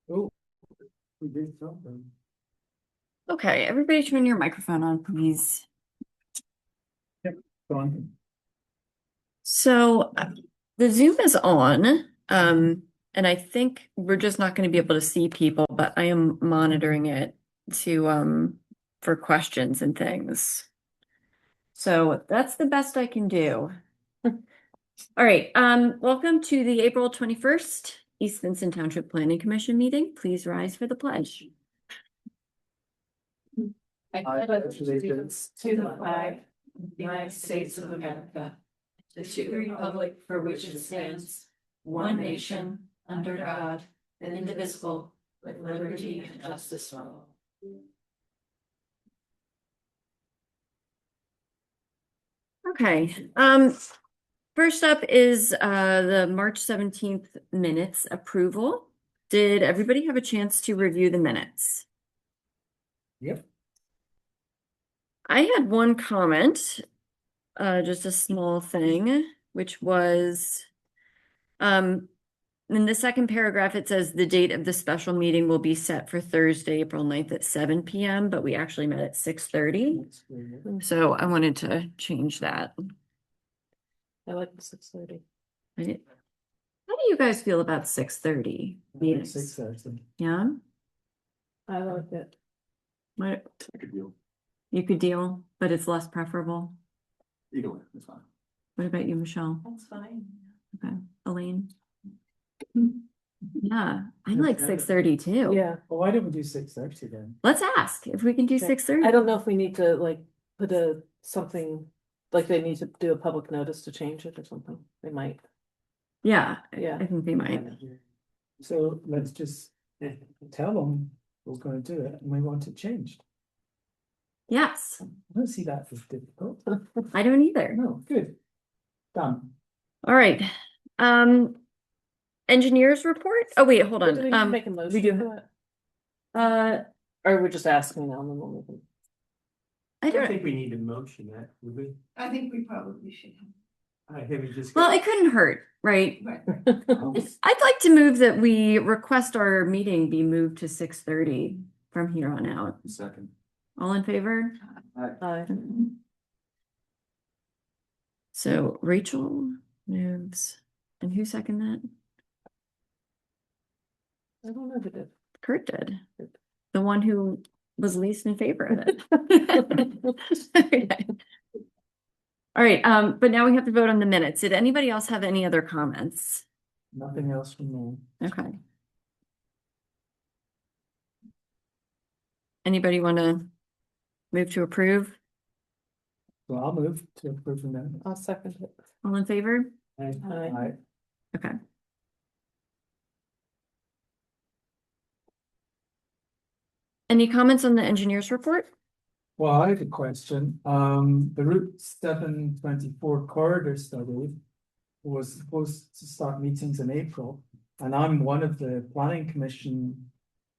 Oh, we did something. Okay, everybody turn your microphone on, please. Yep, go on. So the Zoom is on, and I think we're just not going to be able to see people, but I am monitoring it to for questions and things. So that's the best I can do. All right, welcome to the April 21st East Vincent Township Planning Commission meeting. Please rise for the pledge. I pledge allegiance to the flag of the United States of America, and to the republic for which it stands, one nation, under God, indivisible, with liberty and justice for all. Okay, first up is the March 17th minutes approval. Did everybody have a chance to review the minutes? Yep. I had one comment, just a small thing, which was in the second paragraph, it says the date of the special meeting will be set for Thursday, April 9th at 7 p.m., but we actually met at 6:30. So I wanted to change that. I like the 6:30. Right? How do you guys feel about 6:30 meetings? 6:30. Yeah? I like it. What I could deal. you could deal, but it's less preferable. Either way, it's fine. What about you, Michelle? That's fine. Okay. Elaine? Yeah, I like 6:30 too. Yeah, Well, why don't we do 6:30 then? Let's ask if we can do Okay. 6:30. I don't know if we need to like put something, like they need to do a public notice to change it or something. They might. Yeah, Yeah. I think they might. So let's just tell them we're going to do it and we want it changed. Yes, I don't see that as difficult. I don't either. No, good. Done. All right. Engineers report? Oh, wait, hold Do we need to on. make a motion we do. for Uh, it? Or we're just asking now and then we'll make it. I I don't don't, think we need a motion yet, would we? I think we probably should. I think we just. well, it couldn't hurt, right? Right. I'd like to move that we request our meeting be moved to 6:30 from here on out. Second. All in favor? Aye. So Rachel moves, and who seconded that? I don't know who did. Kurt did. The one who was least in favor of it. Okay. All right, but now we have to vote on the minutes. Did anybody else have any other comments? Nothing else from me. Okay. Anybody want to move to approve? So I'll move to approve the minute. I'll second it. All in favor? Aye. Okay. Any comments on the engineer's report? Well, I have a question. The Route 724 corridor study was supposed to start meetings in April, and I'm one of the planning commission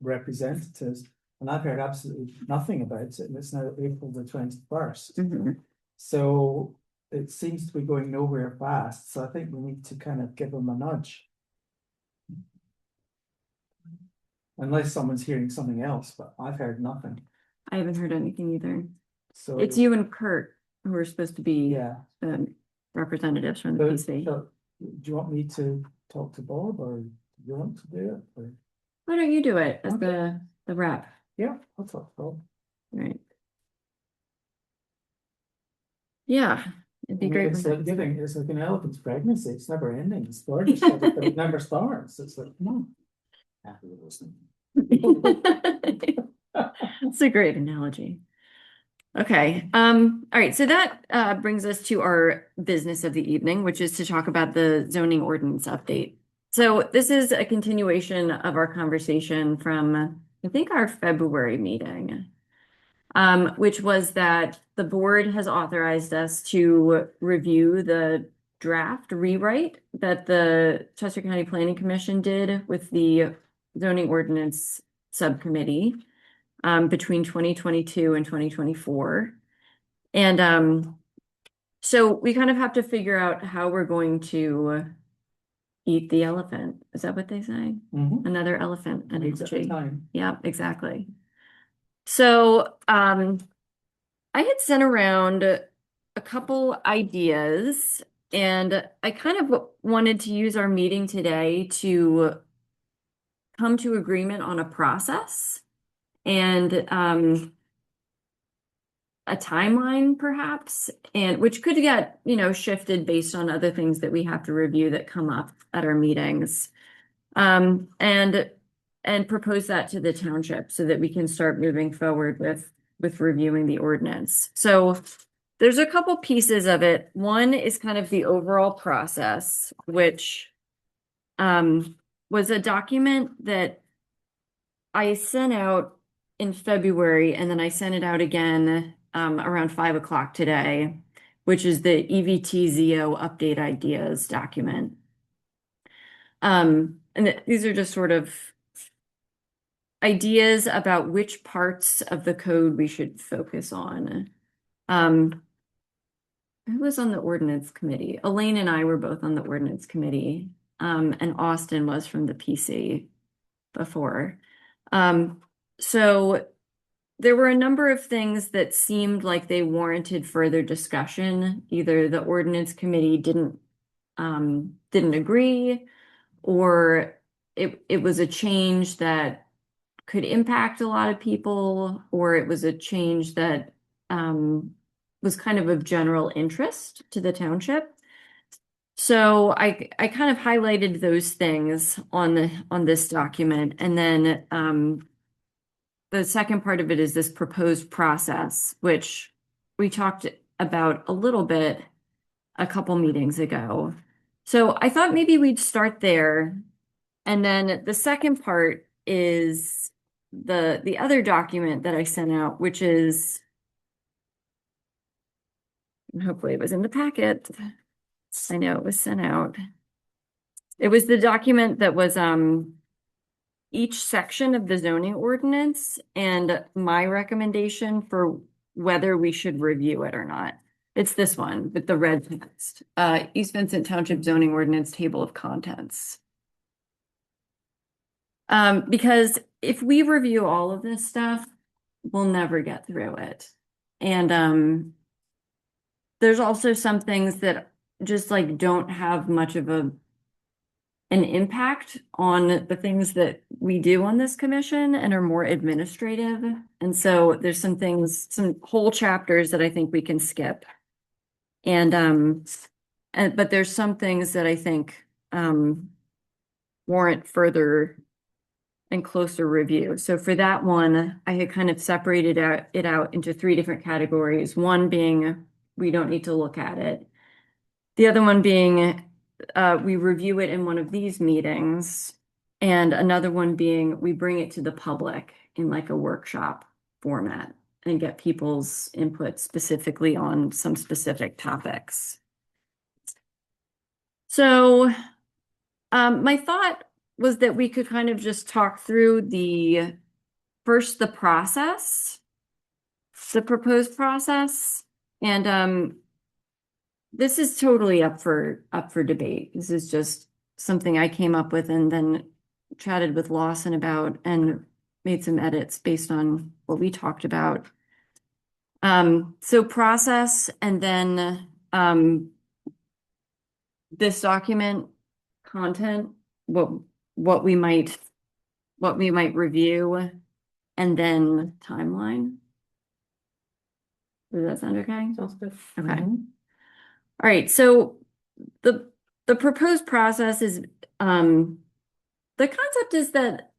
representatives, and I've heard absolutely nothing about it, and it's now April the 21st. Mhm. So it seems to be going nowhere fast, so I think we need to kind of give them a nudge. Unless someone's hearing something else, but I've heard nothing. I haven't heard anything either. So It's you and Kurt who are supposed to be yeah. representatives from the So, PC. do you want me to talk to Bob, or do you want to do it? Or? Why don't you do it as Okay. the rep? Yeah, I'll talk to Bob. Right. Yeah, it'd be I mean, great. it's like an elephant's pregnancy. It's never ending. It's gorgeous, but it never starts. It's like, come on. Happy with listening. It's a great analogy. Okay, all right, so that brings us to our business of the evening, which is to talk about the zoning ordinance update. So this is a continuation of our conversation from, I think, our February meeting, which was that the board has authorized us to review the draft rewrite that the Chester County Planning Commission did with the zoning ordinance subcommittee between 2022 and 2024. And so we kind of have to figure out how we're going to eat the elephant. Is that what they say? Mhm. Another elephant An each at a analogy. time. Yeah, exactly. So, I had sent around a couple ideas, and I kind of wanted to use our meeting today to come to agreement on a process and a timeline perhaps, and which could get, shifted based on other things that we have to review that come up at our meetings. And propose that to the township so that we can start moving forward with reviewing the ordinance. So there's a couple pieces of it. One is kind of the overall process, which was a document that I sent out in February, and then I sent it out again around 5 o'clock today, which is the EVTZO update ideas document. And these are just sort of ideas about which parts of the code we should focus on. Who was on the ordinance committee? Elaine and I were both on the ordinance committee, and Austin was from the PC before. So there were a number of things that seemed like they warranted further discussion. Either the ordinance committee didn't agree, or it was a change that could impact a lot of people, or it was a change that was kind of general interest to the township. So I kind of highlighted those things on this document, and then the second part of it is this proposed process, which we talked about a little bit a couple meetings ago. So I thought maybe we'd start there, and then the second part is the other document that I sent out, which is, and hopefully it was in the packet. I know it was sent out. It was the document that was each section of the zoning ordinance and my recommendation for whether we should review it or not. It's this one with the red text, East Vincent Township zoning ordinance table of contents. Because if we review all of this stuff, we'll never get through it. And there's also some things that just like don't have much of an impact on the things that we do on this commission and are more administrative. And so there's some things, some whole chapters that I think we can skip. But there's some things that I think warrant further and closer review. So for that one, I had kind of separated it out into 3 different categories. One being we don't need to look at it. The other one being we review it in one of these meetings, and another one being we bring it to the public in like a workshop format and get people's input specifically on some specific topics. So my thought was that we could kind of just talk through the process, the proposed process, and this is totally up for debate. This is just something I came up with and then chatted with Lawson about and made some edits based on what we talked about. So process, and then this document content, what we might review, and then timeline. Does that sound okay? Sounds good. Okay. Mhm. All right, so the proposed process is the concept is that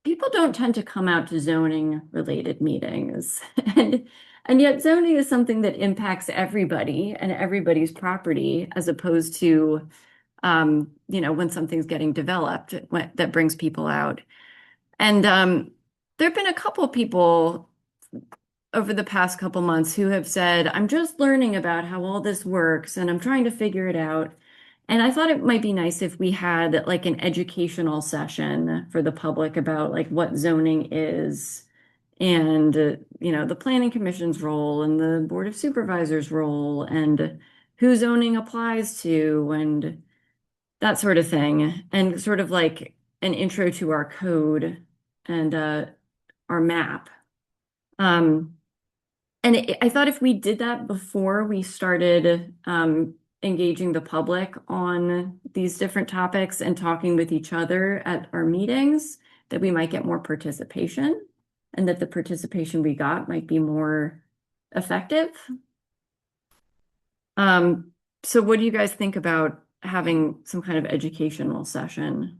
people don't tend to come out to zoning related meetings, and yet zoning is something that impacts everybody and everybody's property, as opposed to when something's getting developed that brings people out. And there have been a couple people over the past couple months who have said, I'm just learning about how all this works and I'm trying to figure it out. And I thought it might be nice if we had like an educational session for the public about like what zoning is, and the planning commission's role and the board of supervisors role and who zoning applies to, and that sort of thing, and sort of like an intro to our code and our map. And I thought if we did that before we started engaging the public on these different topics and talking with each other at our meetings, that we might get more participation, and that the participation we got might be more effective. So what do you guys think about having some kind of educational session?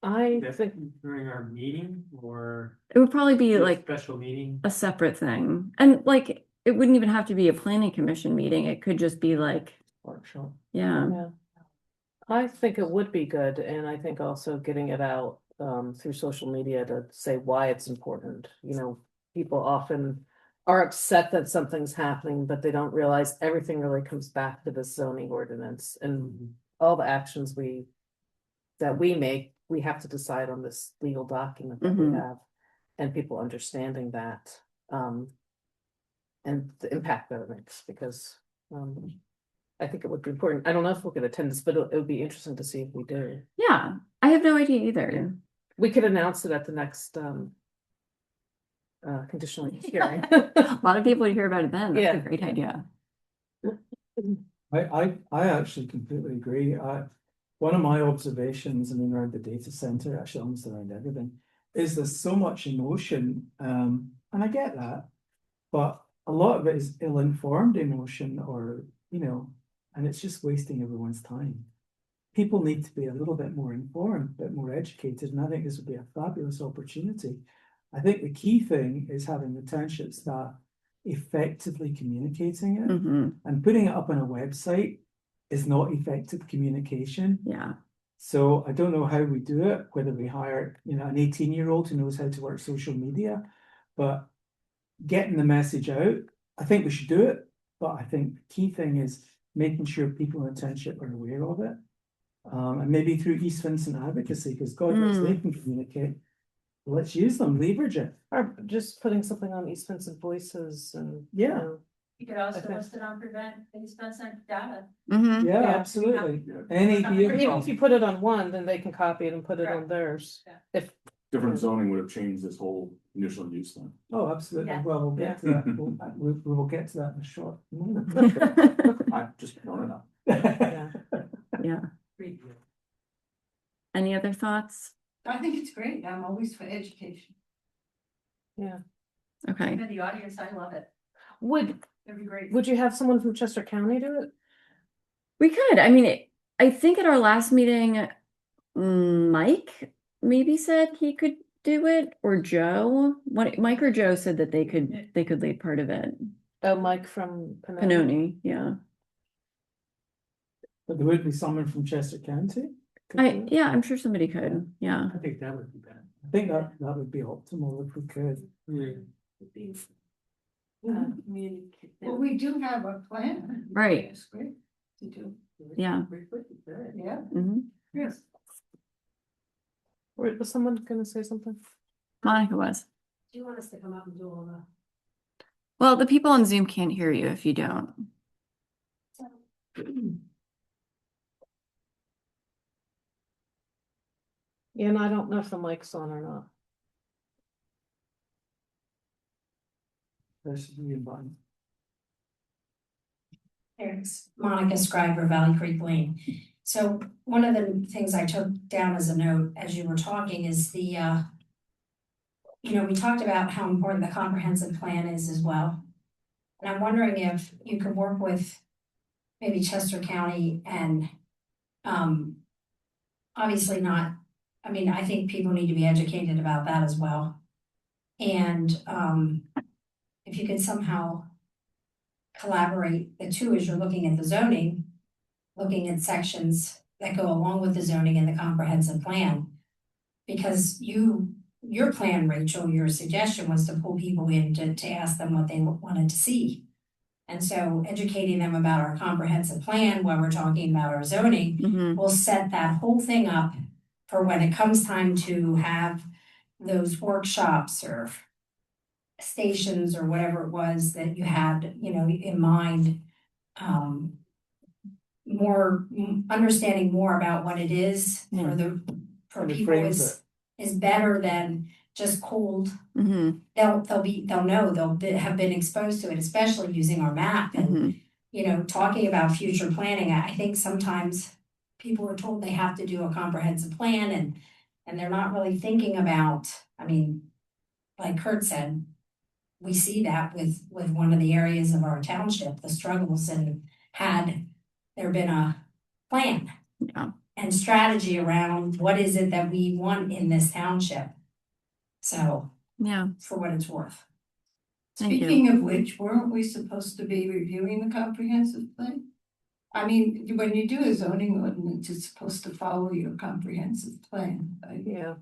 I think Definitely during our meeting or It would probably be a like special meeting. a separate thing. And like, it wouldn't even have to be a planning commission meeting. It could just be like, Workshop. yeah. yeah. I think it would be good, and I think also getting it out through social media to say why it's important. You know, people often are upset that something's happening, but they don't realize everything really comes back to the zoning ordinance and all the actions that we make, we have to decide on this legal document that we Mhm. have, and people understanding that, and the impact that it makes, because, I think it would be important. I don't know if we'll get attendance, but it would be interesting to see if we do. Yeah, I have no idea either. We could announce it at the next, conditional hearing. A lot of people would hear about it then. That's Yeah. a great idea. I actually completely agree. One of my observations, I mean, around the data center, actually almost around everything, is there's so much emotion, and I get that, but a lot of it is ill-informed emotion, or, you know, and it's just wasting everyone's time. People need to be a little bit more informed, a bit more educated, and I think this would be a fabulous opportunity. I think the key thing is having the townships that effectively communicating it, Hmm. and putting it up on a website is not effective communication. Yeah. So I don't know how we do it, whether we hire, you know, an 18-year-old who knows how to work social media, but getting the message out, I think we should do it. But I think the key thing is making sure people in the township are aware of it. And maybe through East Vincent advocacy, because God knows they can communicate. Let's use them, leverage it. Or just putting something on East Vincent Voices and. Yeah. You know, You could also Okay. list it on prevent expensive data. Hmm. Yeah, Yeah. absolutely. Or Any even even if you put it on one, then they can copy it and put it on Correct. theirs. Yeah. If, Different zoning would have changed this whole initial use then. Oh, absolutely. Yeah. Well, we'll get to that. We will get to that in a short moment. I just don't know. yeah. Yeah. Any other thoughts? I think it's great. I'm always for education. Okay. Even the audience, I love it. Would, It'd be great. would you have someone from Chester County do it? We could. I mean, I think at our last meeting, Mike maybe said he could do it, or Joe. Mike or Joe said that they could lead part of it. Oh, Mike from Panoni. Panoni, yeah. But there would be someone from Chester County. could do it. Yeah, I'm sure somebody could. Yeah. I think that would be better. I think that would be optimal if we could. Well, we do have a plan. Right. It's great to do. Yeah. Yeah. Hmm. Yes. Was someone gonna say something? Monica was. Do you want us to come up and do all that? Well, the people on Zoom can't hear you if you don't. Yeah, and I don't know if the mic's on or not. There's the button. It's Monica Scriber, Valley Creek Lane. So one of the things I took down as a note as you were talking is the, we talked about how important the comprehensive plan is as well. And I'm wondering if you could work with maybe Chester County and, obviously not, I think people need to be educated about that as well. And, if you could somehow collaborate the two as you're looking at the zoning, looking at sections that go along with the zoning and the comprehensive plan. Because your plan, Rachel, your suggestion was to pull people in to ask them what they wanted to see. And so educating them about our comprehensive plan while we're talking about our zoning Hmm. will set that whole thing up for when it comes time to have those workshops or stations or whatever it was that you had, in mind. more, understanding more about what it is Yeah. for And it people frames is better than just cold. Mhm, They'll know, have been exposed to it, especially using our map and, mhm. you know, talking about future planning. I think sometimes people are told they have to do a comprehensive plan and they're not really thinking about, I mean, like Kurt said, we see that with one of the areas of our township, the struggles, and had there been a plan Yeah. and strategy around what is it that we want in this township. So, Yeah, for what it's worth. thank you. Speaking of which, weren't we supposed to be reviewing the comprehensive plan? I mean, when you do a zoning ordinance, it's supposed to follow your comprehensive plan, right? Yeah.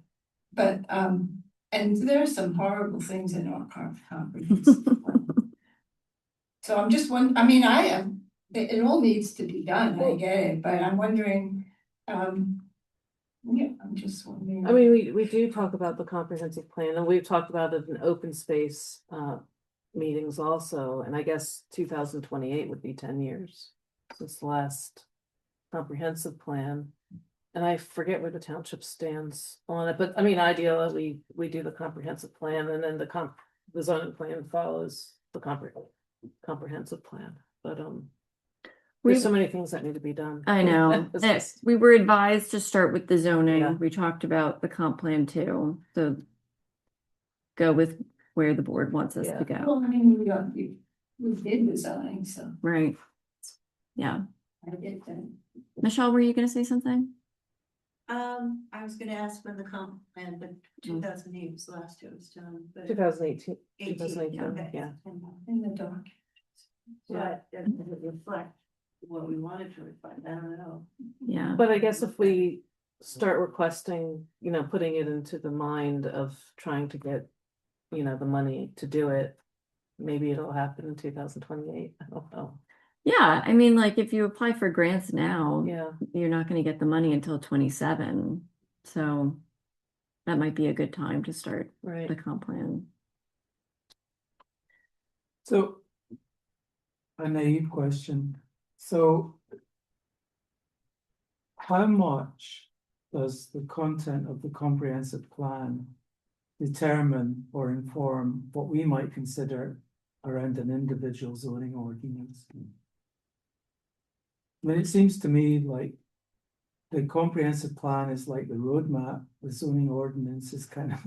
But, and there are some horrible things in our comprehensive plan. So I'm just I mean, I am, it all needs to be done, I get it, but I'm wondering, yeah, I'm just wondering. I mean, we do talk about the comprehensive plan, and we've talked about it in open space meetings also, and I guess 2028 would be 10 years since the last comprehensive plan. And I forget where the township stands on it, but I mean, ideally, we do the comprehensive plan, and then the zoning plan follows the comprehensive plan, but there's so many things that need to be done. I know. It's just- We were advised to start with the zoning. Yeah. We talked about the comp plan too. So go with where the board wants us Yeah. to go. Well, I mean, we did the zoning, so Right. Yeah. I did that. Michelle, were you going to say something? I was gonna ask when the comp plan, but 2008 was the last it was done, but 2018, 18, 2018, okay. yeah. In the dark. But it doesn't reflect what we wanted to reflect, I don't know. Yeah. But I guess if we start requesting, putting it into the mind of trying to get, the money to do it, maybe it'll happen in 2028. I don't know. Yeah. I mean, like if you apply for grants now, Yeah, you're not going to get the money until 27. So that might be a good time to start right. the comp plan. So, a naive question. So, how much does the content of the comprehensive plan determine or inform what we might consider around an individual zoning ordinance? I mean, it seems to me like the comprehensive plan is like the roadmap, the zoning ordinance is kind of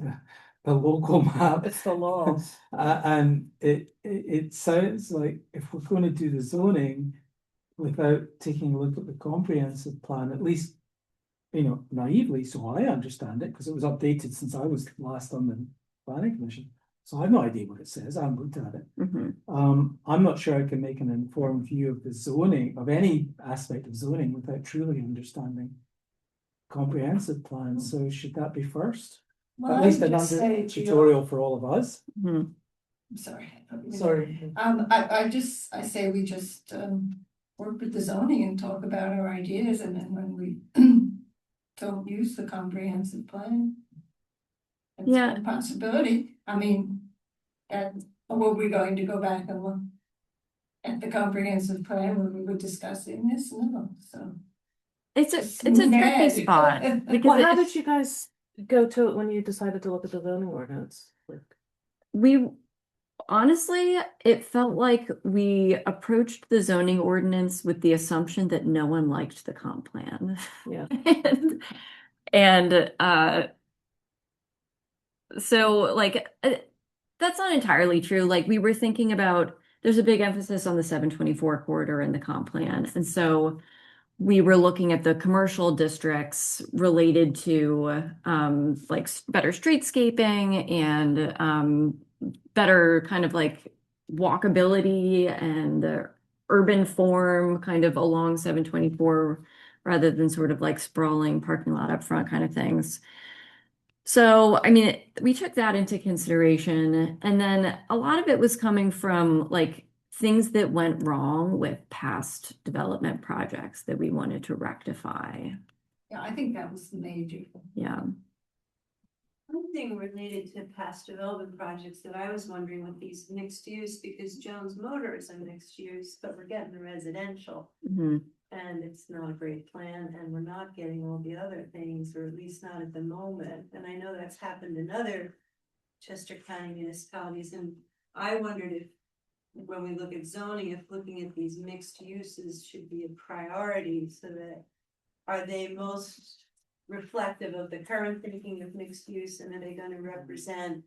the local map. It's the law. And it sounds like if we're going to do the zoning without taking a look at the comprehensive plan, at least, naively, so I understand it, because it was updated since I was last on the planning commission. So I have no idea what it says. I haven't looked at it. Mhm. I'm not sure I can make an informed view of the zoning, of any aspect of zoning, without truly understanding comprehensive plans. So should that be first? Well, At least I an just say to tutorial for all of us. Mhm. I'm sorry. Sorry. I say we just, work with the zoning and talk about our ideas, and then when we don't use the comprehensive plan. It's Yeah. a possibility, I mean, were we going to go back and look at the comprehensive plan when we were discussing this? No, so. It's a tricky Mad. spot Well, because how did you guys go to it when you decided to look at the zoning ordinance? we honestly, it felt like we approached the zoning ordinance with the assumption that no one liked the comp plan. Yeah. And so like that's not entirely true. Like we were thinking about, there's a big emphasis on the 724 corridor in the comp plan. And so we were looking at the commercial districts related to like better streetscaping and better kind of like walkability and urban form kind of along 724 rather than sort of like sprawling parking lot up front kind of things. So, I mean, we took that into consideration. And then a lot of it was coming from like things that went wrong with past development projects that we wanted to rectify. Yeah, I think that was the major. Yeah. One thing related to past development projects that I was wondering with these mixed use, because Jones Motor is a mixed use, but we're getting the residential. Mhm. and it's not a great plan, and we're not getting all the other things, or at least not at the moment, and I know that's happened in other Chester County municipalities, and I wondered if, when we look at zoning, if looking at these mixed uses should be a priority, so that are they most reflective of the current thinking of mixed use, and are they gonna represent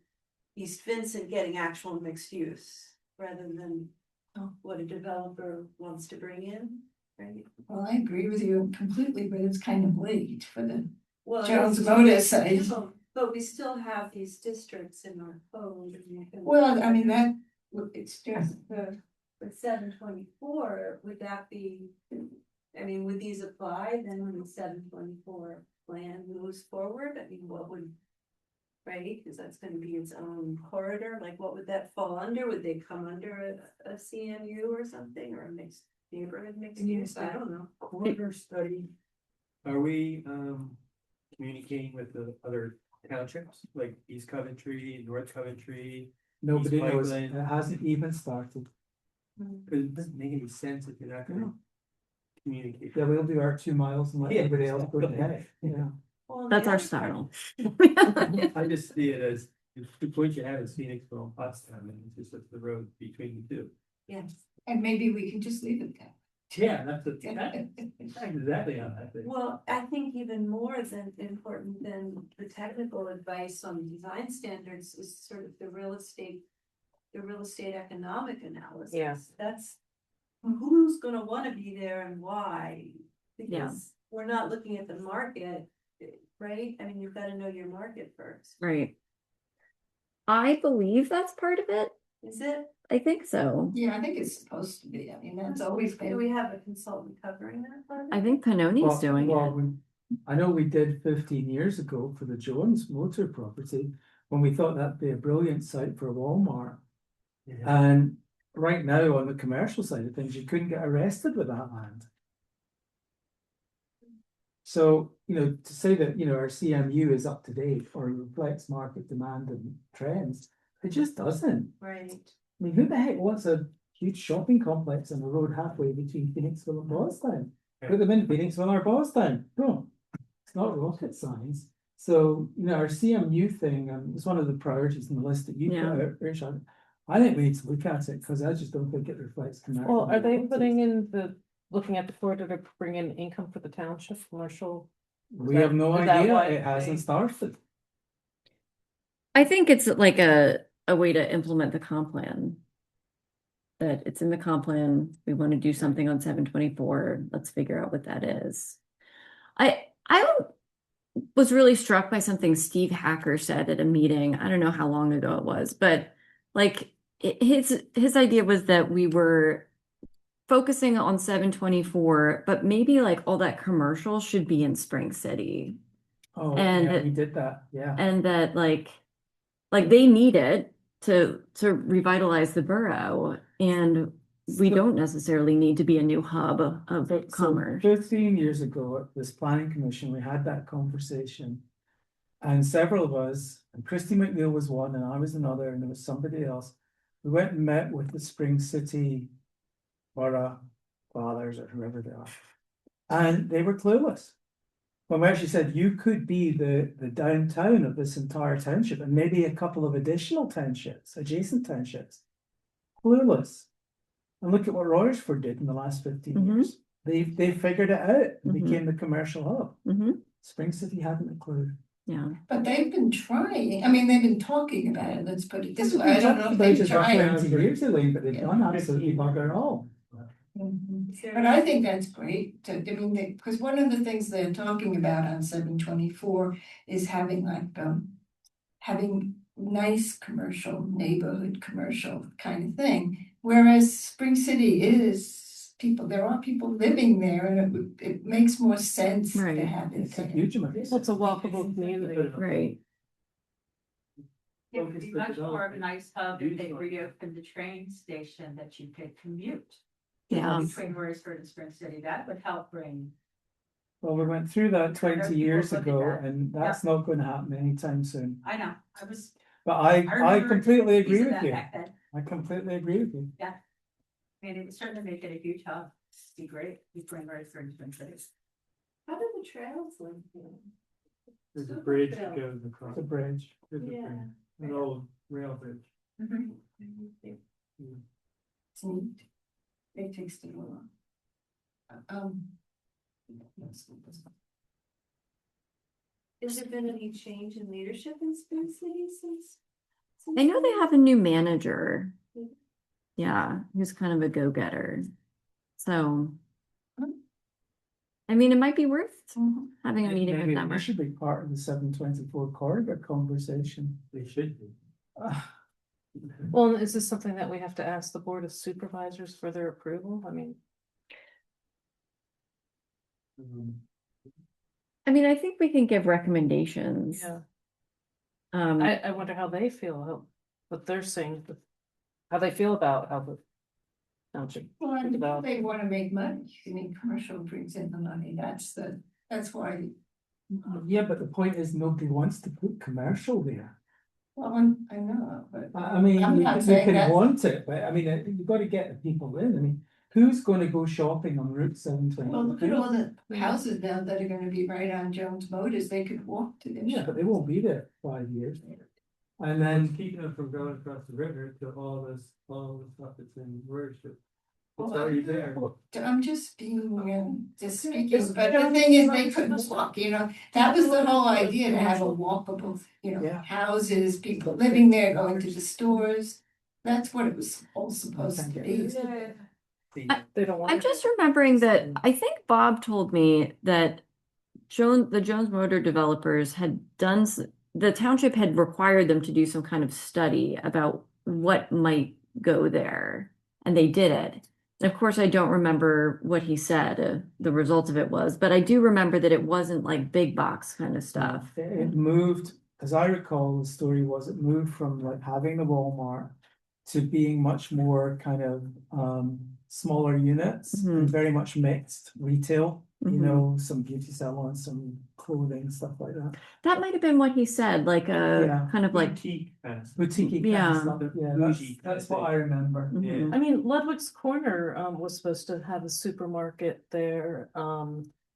East Vincent getting actual mixed use, rather than what a developer wants to bring in, right? Well, I agree with you completely, but it's kind of late for the Well, Jones it's Motor site. still- But we still have these districts in our code. And you can- Well, I mean, that, it's just, With 724, would that be, I mean, would these apply then when the 724 plan moves forward? I mean, what would? Right, because that's gonna be its own corridor, like what would that fall under? Would they come under a CMU or something, or a mixed neighborhood mixed use? I don't know. Corridor study. Are we communicating with the other townships, like East Coventry, North Coventry? Nobody East knows, Pipeline. it hasn't even started. Cause it doesn't make any sense if you're not gonna communicate. Yeah, we'll do our 2 miles and let Yeah. everybody else go ahead, yeah. Well, That's the our other part- style. I just see it as, the point you have is Phoenixville, Pottstown, and it's just the road between the two. Yes, and maybe we can just leave it there. Yeah, that's exactly how I think. well, I think even more than important than the technical advice on design standards is sort of the real estate economic analysis. Yeah. That's who's gonna wanna be there and why. Yeah. Because we're not looking at the market, right? I mean, you've gotta know your market first. Right. I believe that's part of it. Is it? I think so. Yeah, I think it's supposed to be, I mean, that's always Do been. we have a consultant covering that part? I think Pannoni's Well, doing well, it. I know we did 15 years ago for the Jones Motor property, when we thought that'd be a brilliant site for Walmart. Yeah. And right now, on the commercial side of things, you couldn't get arrested with that land. So, to say that, our CMU is up to date or reflects market demand and trends, it just doesn't. Right. I mean, who the heck wants a huge shopping complex on the road halfway between Phoenixville and Boston? Put them in Phoenixville or Boston, boom. It's not rocket science. So, our CMU thing, is one of the priorities in the list that you put Yeah. out, Richard. I think we need to look at it, because I just don't think it reflects commercial. Well, are they realities. putting in looking at the corridor to bring in income for the township, commercial? We have no is that idea, why it hasn't they- started. I think it's like a way to implement the comp plan. That it's in the comp plan, we want to do something on 724, let's figure out what that is. I was really struck by something Steve Hacker said at a meeting, I don't know how long ago it was, but like his idea was that we were focusing on 724, but maybe like all that commercial should be in Spring City. Oh, And yeah, it- we did that, yeah. And that like they need it to revitalize the borough, and we So- don't necessarily need to be a new hub of So commerce. 15 years ago, at this planning commission, we had that conversation. And several of us, and Christy McNeil was one, and I was another, and there was somebody else. We went and met with the Spring City Borough fathers or whoever they are. And they were clueless. When we actually said you could be the downtown of this entire township and maybe a couple of additional townships, adjacent townships. Clueless. And look at what Royersford did in the last 15 Mhm. years. They figured it out and Mhm. became the commercial hub. Mhm. Spring City hadn't a clue. Yeah, But they've been trying, I mean, they've been talking about it, let's put it this way, I don't know if They they've just tried. 20 years ago, but they've Yeah. done absolutely bugger all. But I think that's great, I mean, because one of the things they're talking about on 724 is having having nice commercial, neighborhood commercial kind of thing, whereas Spring City is there are people living there, and it makes more sense to Right. have it It's a there. huge amount. Well, it's a walkable community. right. It would be much more of a nice hub if they reopened the train station that you could commute. Yeah. Between Royersford and Spring City, that would help bring. Well, we went through that 20 people years look at ago, that. and that's not going to happen anytime soon. I know, I was. But I remember completely a piece agree of with that you. back then. I completely agree with you. I mean, it would certainly make it a huge hub. Be great, be playing right for different things. How do the trails link in? There's a Super bridge trail. that goes across. The bridge. There's a Yeah. bridge, an old rail bridge. It's neat. It takes too long. Has there been any change in leadership in Spring City since? I know they have a new manager. Yeah, who's kind of a go-getter. So, I mean, it might be worth having a meeting with Maybe them. it should be part of the 724 corridor conversation. They should be. Well, is this something that we have to ask the Board of Supervisors for their approval? I mean, I mean, I think we can give recommendations. yeah, Um, I wonder how they feel, what they're saying, how they feel about how the township. Well, I developed. think they wanna make money, I mean, commercial brings in the money, that's why. Yeah, but the point is nobody wants to put commercial there. Well, I know, but. I mean, I'm you not can saying that- want it, but I mean, you've got to get the people in. I mean, who's going to go shopping on Route 724? Well, look at all the houses now that are gonna be right on Jones Motors, they could walk to their. Yeah, but they won't be there 5 years. And And then, keeping them from going across the river to all the stuff that's in worship. It's Well, already there. I'm just being, just speaking, but the thing is, they couldn't walk, that was the whole idea, to have a walkable, Yeah. houses, people living there, going to the stores. That's what it was all supposed to be. They don't want. I'm just remembering that I think Bob told me that the Jones Motor developers had done, the township had required them to do some kind of study about what might go there, and they did it. And of course, I don't remember what he said, the result of it was, but I do remember that it wasn't like big box kind of stuff. it moved, as I recall, the story was it moved from like having the Walmart to being much more kind of smaller units and very much mixed retail, some beauty salons, some clothing, stuff like that. That might have been what he said, like Yeah. kind of like, Boutique fast. Boutique kind of Yeah. stuff. Yeah, Bougie that's kind what of I remember. mhm. I mean, Ludwig's Corner was supposed to have a supermarket there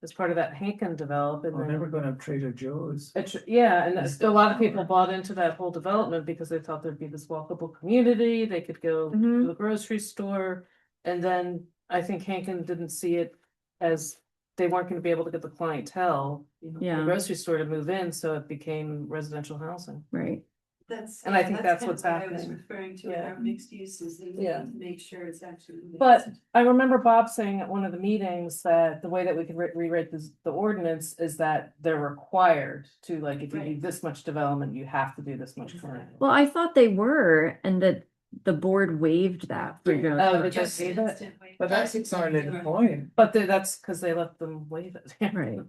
as part of that Hankin development. Oh, they were going to have Trader Joe's. Yeah, and a lot of people bought into that whole development because they thought there'd be this walkable community, they could go to Mhm. the grocery store. And then I think Hankin didn't see it as they weren't gonna be able to get the clientele in the Yeah. grocery store to move in, so it became residential housing. Right. And I think that's kind of what's what I was happening. referring to, Yeah. our mixed uses, and we Yeah. need to make sure it's actually. But mixed. I remember Bob saying at one of the meetings that the way that we can rewrite the ordinance is that they're required to, like, if you do Right. this much development, you have to do this much commercial. Well, I thought they were, and that the board waived that for Jones. Oh, they Just just gave it, instantly. But that's exactly the point. but that's because they let them waive it. Right.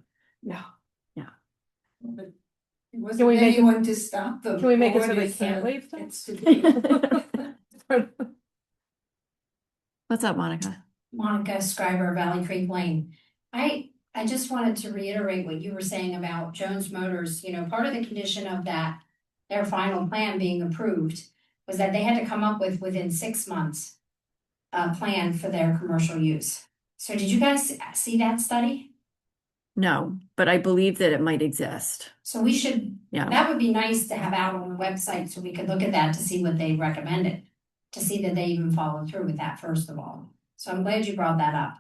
Yeah. But it Can we wasn't make it- anyone to stop them. Can we make it so Or they it's, can't waive them? It's to do. What's up, Monica? Monica Scriber, Valley Creek Lane. I just wanted to reiterate what you were saying about Jones Motors, part of the condition of that, their final plan being approved was that they had to come up with within 6 months a plan for their commercial use. So did you guys see that study? No, but I believe that it might exist. So we should, Yeah. that would be nice to have out on the website so we could look at that to see what they recommended. To see that they even followed through with that, first of all. So I'm glad you brought that up.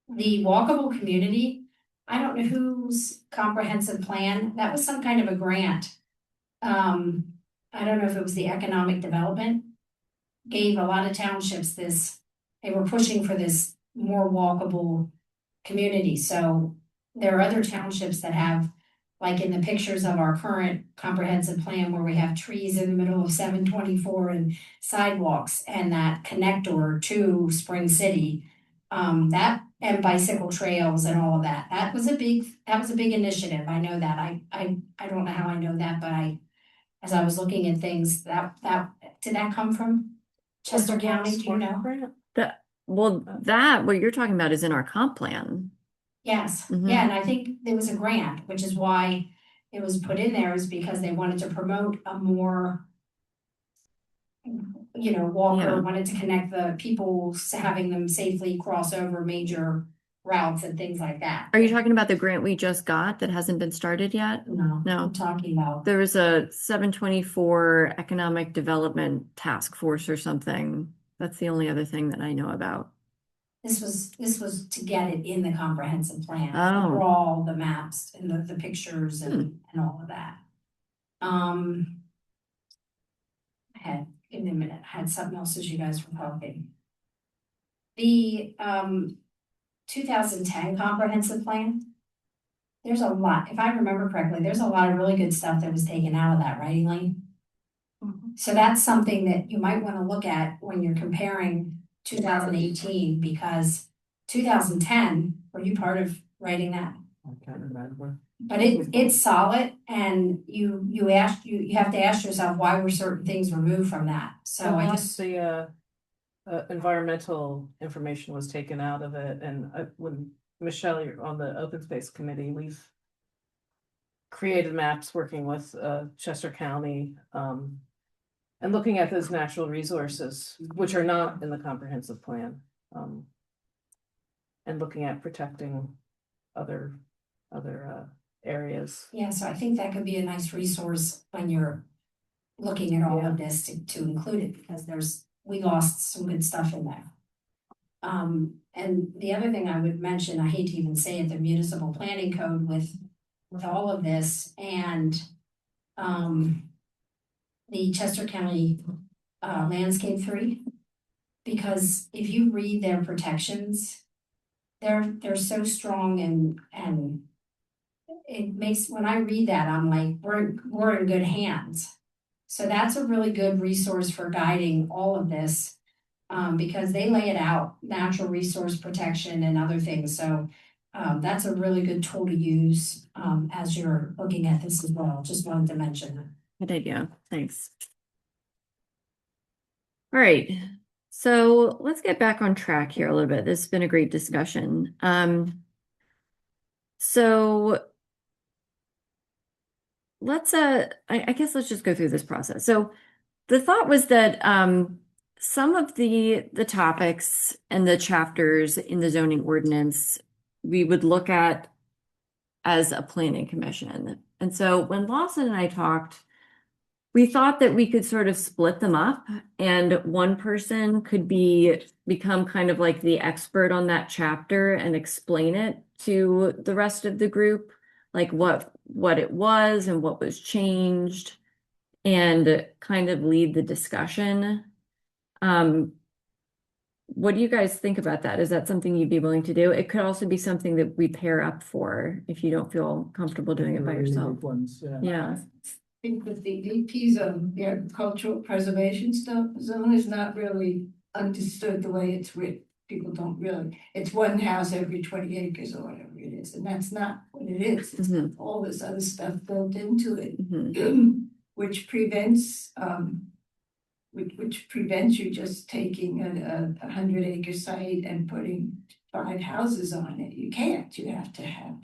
The walkable community, I don't know whose comprehensive plan, that was some kind of a grant. I don't know if it was the economic development. Gave a lot of townships this, they were pushing for this more walkable community, so there are other townships that have, like in the pictures of our current comprehensive plan where we have trees in the middle of 724 and sidewalks and that connector to Spring City. That and bicycle trails and all of that. That was a big initiative. I know that. I don't know how I know that, but as I was looking at things, that did that come from Chester County, do you know? What you're talking about is in our comp plan. Yes, Mhm. yeah, and I think there was a grant, which is why it was put in there, is because they wanted to promote a more Walker Yeah. wanted to connect the people, having them safely cross over major routes and things like that. Are you talking about the grant we just got that hasn't been started yet? No, No. I'm talking about, There was a 724 Economic Development Task Force or something. That's the only other thing that I know about. this was to get it in the comprehensive plan. Oh. For all the maps and the pictures and all of that. Give me a minute, I had something else as you guys were talking. The 2010 comprehensive plan. There's a lot, if I remember correctly, there's a lot of really good stuff that was taken out of that, right, Elaine? So that's something that you might want to look at when you're comparing 2018, because 2010, were you part of writing that? I can't remember. But it's solid, and you have to ask yourself, why were certain things removed from that? So I just, The environmental information was taken out of it, and when Michelle, you're on the open space committee, we've created maps working with Chester County, and looking at those natural resources, which are not in the comprehensive plan, and looking at protecting other areas. yeah, so I think that could be a nice resource when you're looking at all of this to include it, because we lost some good stuff in there. And the other thing I would mention, I hate to even say it, the municipal planning code with all of this, and the Chester County landscape 3, because if you read their protections, they're so strong, and it makes, when I read that, I'm like, we're in good hands. So that's a really good resource for guiding all of this, because they lay it out, natural resource protection and other things. So that's a really good tool to use as you're looking at this as well. Just wanted to mention that. Good idea. Thanks. All right. So let's get back on track here a little bit. This has been a great discussion. So let's I guess let's just go through this process. So the thought was that some of the topics and the chapters in the zoning ordinance we would look at as a planning commission. And so when Lawson and I talked, we thought that we could sort of split them up, and one person could become kind of like the expert on that chapter and explain it to the rest of the group, like what it was and what was changed, and kind of lead the discussion. What do you guys think about that? Is that something you'd be willing to do? It could also be something that we pair up for if you don't feel comfortable doing it by Really yourself. big ones, yeah. Yeah. I think with the AP zone, the agricultural preservation zone is not really understood the way it's written. People don't really, it's one house every 20 acres or whatever it is, and that's not what it is. It's all this other stuff built into it, which prevents you just taking a 100-acre site and putting 5 houses on it. You can't. You have to have.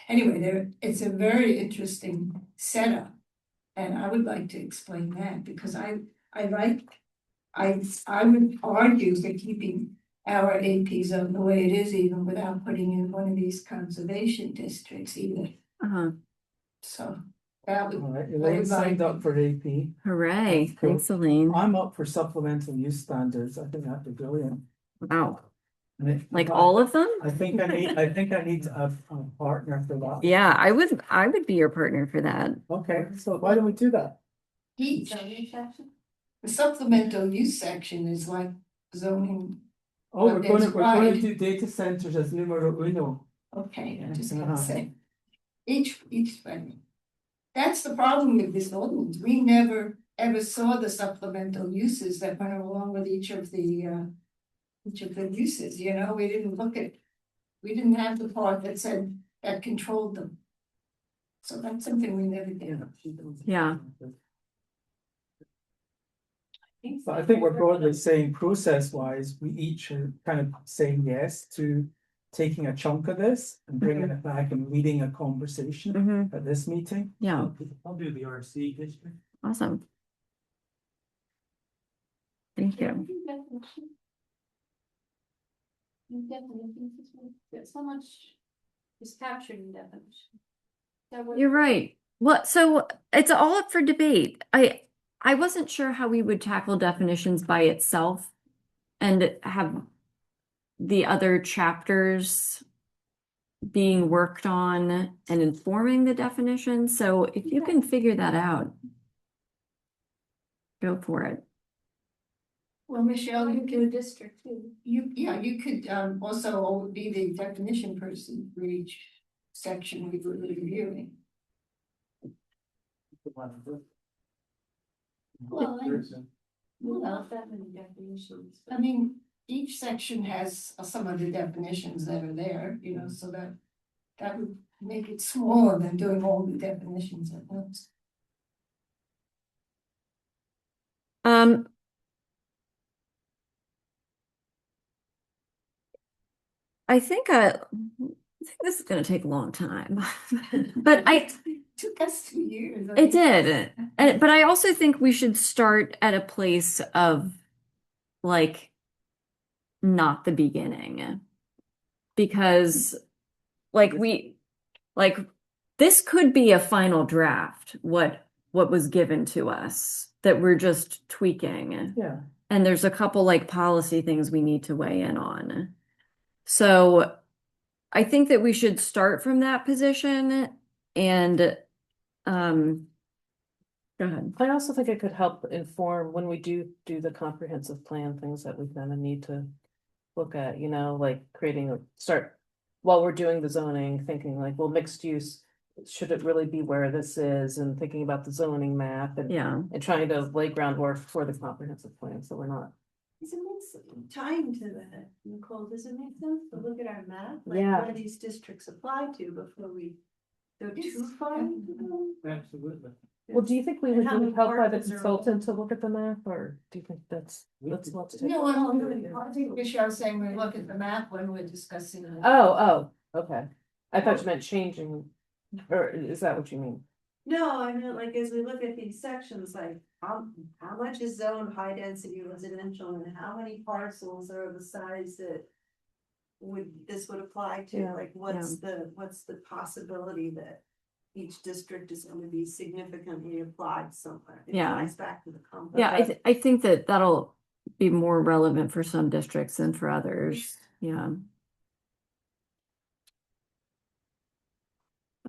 Anyway, it's a very interesting setup, and I would like to explain that, because I would argue for keeping our AP zone the way it is, even without putting in one of these conservation districts either. So that would. All right, Elaine signed up for AP. Hooray. That's cool. Thanks, Elaine. I'm up for supplemental use standards. I think that'd be brilliant. Wow. And Like all of them? I think I need a partner for that. Yeah, I would be your partner for that. Okay, so why don't we do that? The supplemental use section is like zoning. Oh, But we're going there's to wide. do data centers as numero uno. Okay, I'm just gonna say, each one. That's the problem with this ordinance. We never ever saw the supplemental uses that went along with each of the uses, we didn't have the part that said, that controlled them. So that's something we never did. Yeah. So I think we're broadly saying process-wise, we each are kind of saying yes to taking a chunk of this and bringing it back and leading a conversation at this meeting. Yeah. I'll do the RC district. Awesome. Thank you. So much is captured in definition. You're right. Well, so it's all up for debate. I wasn't sure how we would tackle definitions by itself and have the other chapters being worked on and informing the definition. So if you can figure that out, go for it. Well, Michelle, you can district too. You could also be the definition person for each section we were reviewing. Well, that many definitions. I mean, each section has some of the definitions that are there, you know, so that would make it smaller than doing all the definitions at once. I think this is going to take a long time, but It took us 2 years. it did. But I also think we should start at a place of like not the beginning, because like this could be a final draft, what was given to us that we're just tweaking. Yeah. And there's a couple like policy things we need to weigh in on. So I think that we should start from that position and go ahead. I also think it could help inform when we do the comprehensive plan, things that we kind of need to look at, you know, like start while we're doing the zoning, thinking like, well, mixed use, should it really be where this is, and thinking about the zoning map and Yeah. trying to lay groundwork for the comprehensive plan, so we're not. Does it make time to that, Nicole? Does it make sense to look at our map? Like Yeah. where these districts apply to before we go too far into them? Absolutely. Well, do you think we would How need many help by the parcels are- consultant to look at the map, or do you think let's take? No, I think Michelle's saying we look at the map when we're discussing. Oh, okay. I thought you meant changing, or is that what you mean? No, I mean, like, as we look at these sections, like, how much is zoned high density residential and how many parcels are of the size that this would apply to? Yeah. Like, what's the possibility that each district is going to be significantly applied somewhere? It Yeah. ties back to the compass. Yeah, I think that that'll be more relevant for some districts than for others. Yeah.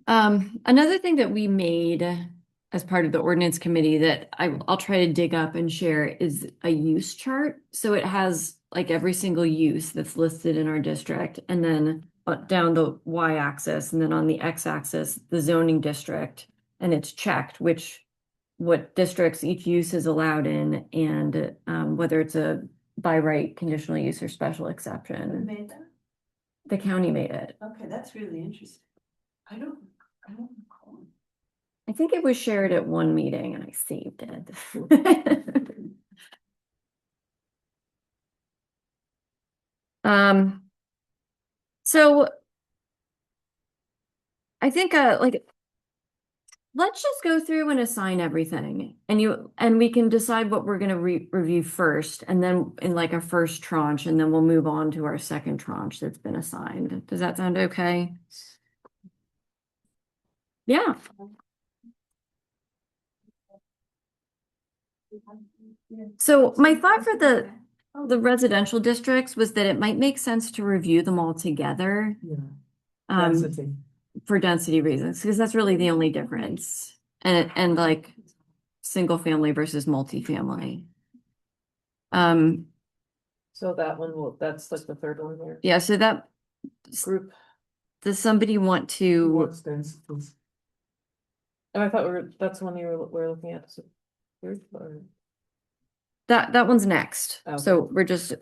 Another thing that we made as part of the ordinance committee that I'll try to dig up and share is a use chart. So it has like every single use that's listed in our district, and then down the y-axis, and then on the x-axis, the zoning district, and it's checked what districts each use is allowed in, and whether it's a by right conditional use or special Who exception. made that? The county made it. Okay, that's really interesting. I don't recall. I think it was shared at one meeting and I saved it. So I think like let's just go through and assign everything, and we can decide what we're gonna review first, and then in like a first tranche, and then we'll move on to our second tranche that's been assigned. Does that sound okay? Yeah. So my thought for the residential districts was that it might make sense to review them all together. Yeah. Density. For density reasons, because that's really the only difference. And like single family versus multifamily. So that one that's like the third one here. Yeah, so that Group. does somebody want to, What's densities? And I thought that's one we're looking at. So group or that one's next. Okay. So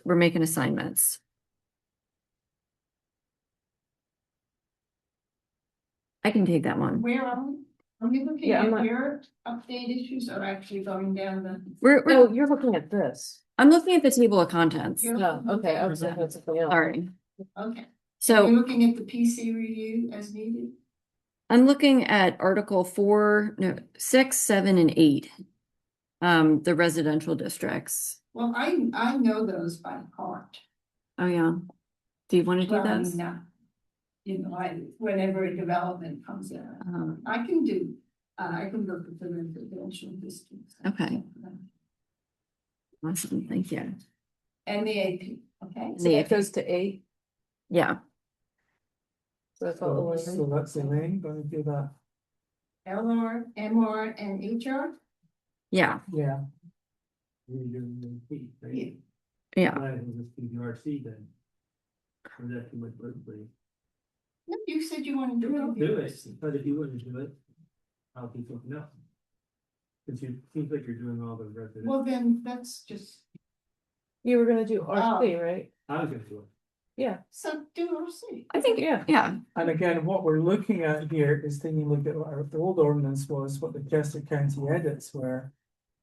we're making assignments. I can take that one. Where are we? Are we looking Yeah, I'm at not- your update issues or actually going down the? Oh, you're looking at this. I'm looking at the table of contents. You're- Oh, okay. I was looking at something else. Sorry. Okay, you're So looking at the PC review as needed? I'm looking at Article 4, no, 6, 7, and 8. The residential districts. Well, I know those by heart. Oh, yeah. Do you want to do Well, I those? mean, you know, whenever a development comes in, I can do, I can look at the residential districts. Okay. Awesome, thank you. And the AP, okay? So that goes to 8. Yeah, So that's all. So that's Elaine, gonna do that, LR, MR, and HR? yeah, yeah. You're doing the P, right? yeah. That was just the RC then. Or that you went vertically. No, you said you wanted to Do do it, but if you wouldn't do it, I'll do something else. Cause you, seems like you're doing all the residents. Well, then that's just, You were gonna do RC, right? I was gonna do it. Yeah. so do RC. I think, Yeah. yeah, And again, what we're looking at here is taking a look at what our old ordinance was, what the Chester County edits were.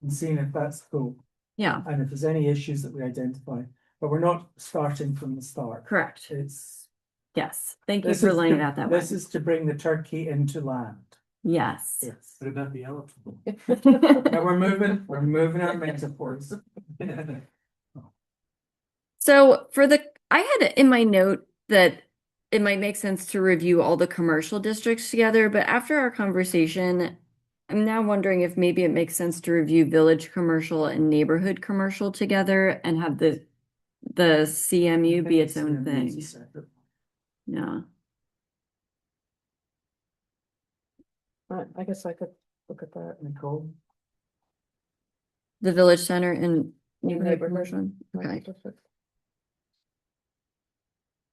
And seeing if that's cool, yeah, and if there's any issues that we identify, but we're not starting from the start. correct. It's. Yes, thank you This for is laying it to- out that way. This is to bring the turkey into land. Yes. Yes. What about the elephant? Now we're moving our metaphors. So I had in my note that it might make sense to review all the commercial districts together, but after our conversation, I'm now wondering if maybe it makes sense to review village commercial and neighborhood commercial together and have the CMU be its own thing. Yeah. I guess I could look at that. Nicole, The village center and neighborhood Neighborhood. commercial. Okay.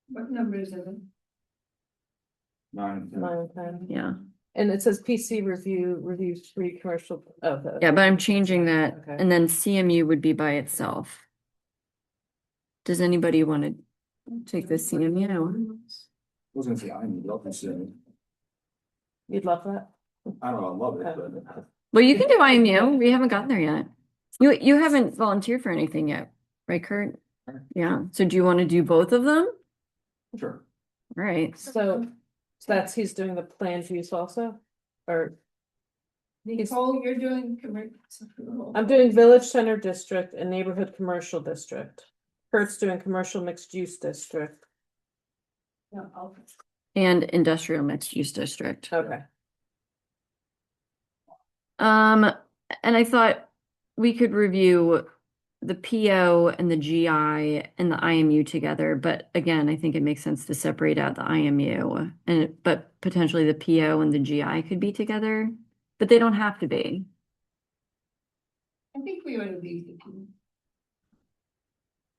What number is it? 9, 10. 9 and 10. Yeah. And it says PC reviews free commercial. Okay. Yeah, but I'm changing that Okay. and then CMU would be by itself. Does anybody want to take the CMU? I was gonna say, I'm love this, You'd love that? I don't know, I love it, but. Well, you can do IMU. We haven't gotten there yet. You haven't volunteered for anything yet, right, Kurt? Yeah. So do you want to do both of them? Sure. All right. So that's, he's doing the planned use also? Or Nicole, you're doing commercial. I'm doing village center district and neighborhood commercial district. Kurt's doing commercial mixed use district. No, okay. And industrial mixed use district. Okay. And I thought we could review the PO and the GI and the IMU together, but again, I think it makes sense to separate out the IMU but potentially the PO and the GI could be together, but they don't have to be. I think we ought to leave the two.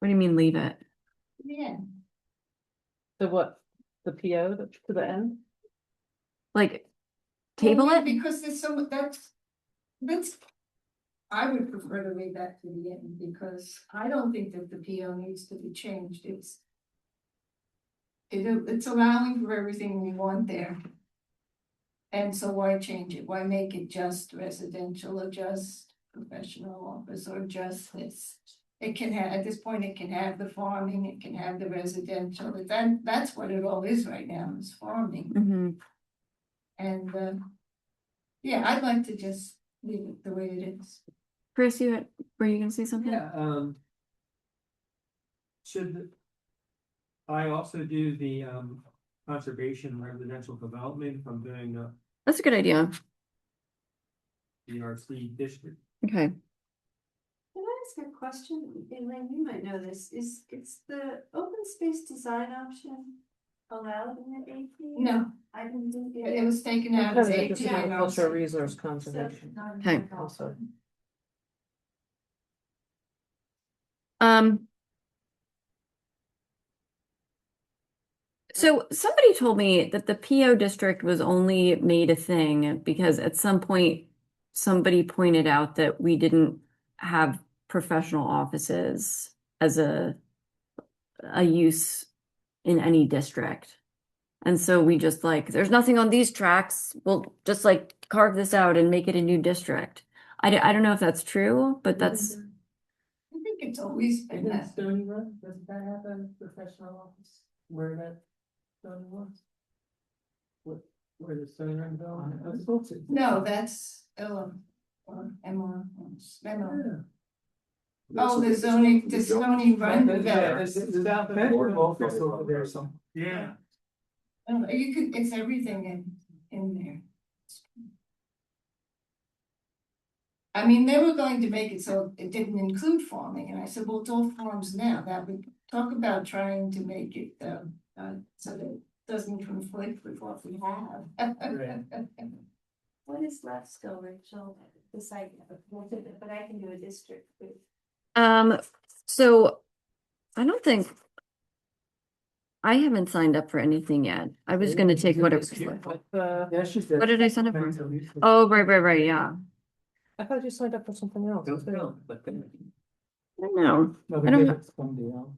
What do you mean leave it? Yeah. The what? The PO to the end? Like table Well, it? because there's so much, that's. I would prefer to leave that to the end because I don't think that the PO needs to be changed. It's allowing for everything we want there. And so why change it? Why make it just residential or just professional office or just this? It can have, at this point, it can have the farming, it can have the residential, that's what it all is right now, is farming. Mm-hmm. And, yeah, I'd like to just leave it the way it is. Chris, were you gonna say something? Yeah, should I also do the conservation residential development if I'm doing That's a good idea. the RC district? Okay. Can I ask a question? Elaine, you might know this. Is the open space design option allowed in the AP? No, I didn't think it was taken out as Because it's API. cultural resource conservation. Okay. Also. So somebody told me that the PO district was only made a thing because at some point somebody pointed out that we didn't have professional offices as a use in any district. And so we just there's nothing on these tracks. We'll just carve this out and make it a new district. I don't know if that's true, but that's. I think it's always been isn't that. Stony Brook, does that have a professional office where that Stony was? Where the Stony Brook building? I thought it. No, that's or MR. Yeah. Oh, the zoning run Yeah, developers. there's that board office over there, so. Yeah. You could, it's everything in there. I mean, they were going to make it so it didn't include farming, and I said, well, it's all farms now, that we talk about trying to make it, so that it doesn't conflict with what we have. Right. What is left still, Rachel? Decide, but I can do a district. So I don't think I haven't signed up for anything yet. I was gonna take whatever. Yeah, she did. What did I sign up for? Oh, right, yeah. I thought you signed up for something else. Don't know, but then. I don't know. No, I they don't gave know. it to somebody else.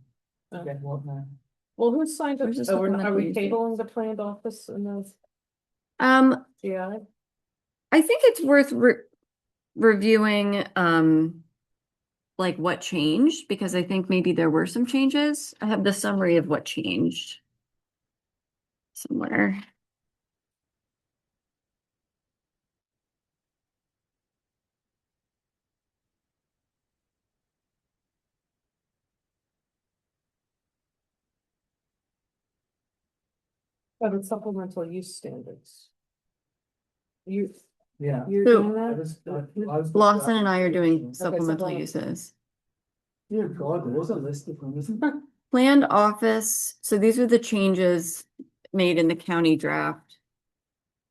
Oh. Get what now? Well, who signed up? Where's the Are we supplemental use? tabling the planned office in the GI? I think it's worth reviewing, like what changed, because I think maybe there were some changes. I have the summary of what changed somewhere. Oh, the supplemental use standards. You, Yeah. you're So- doing I that? was. Lawson and I are doing supplemental supplemental. uses. Dear God, there was a list of them, isn't there? Planned office, so these are the changes made in the county draft.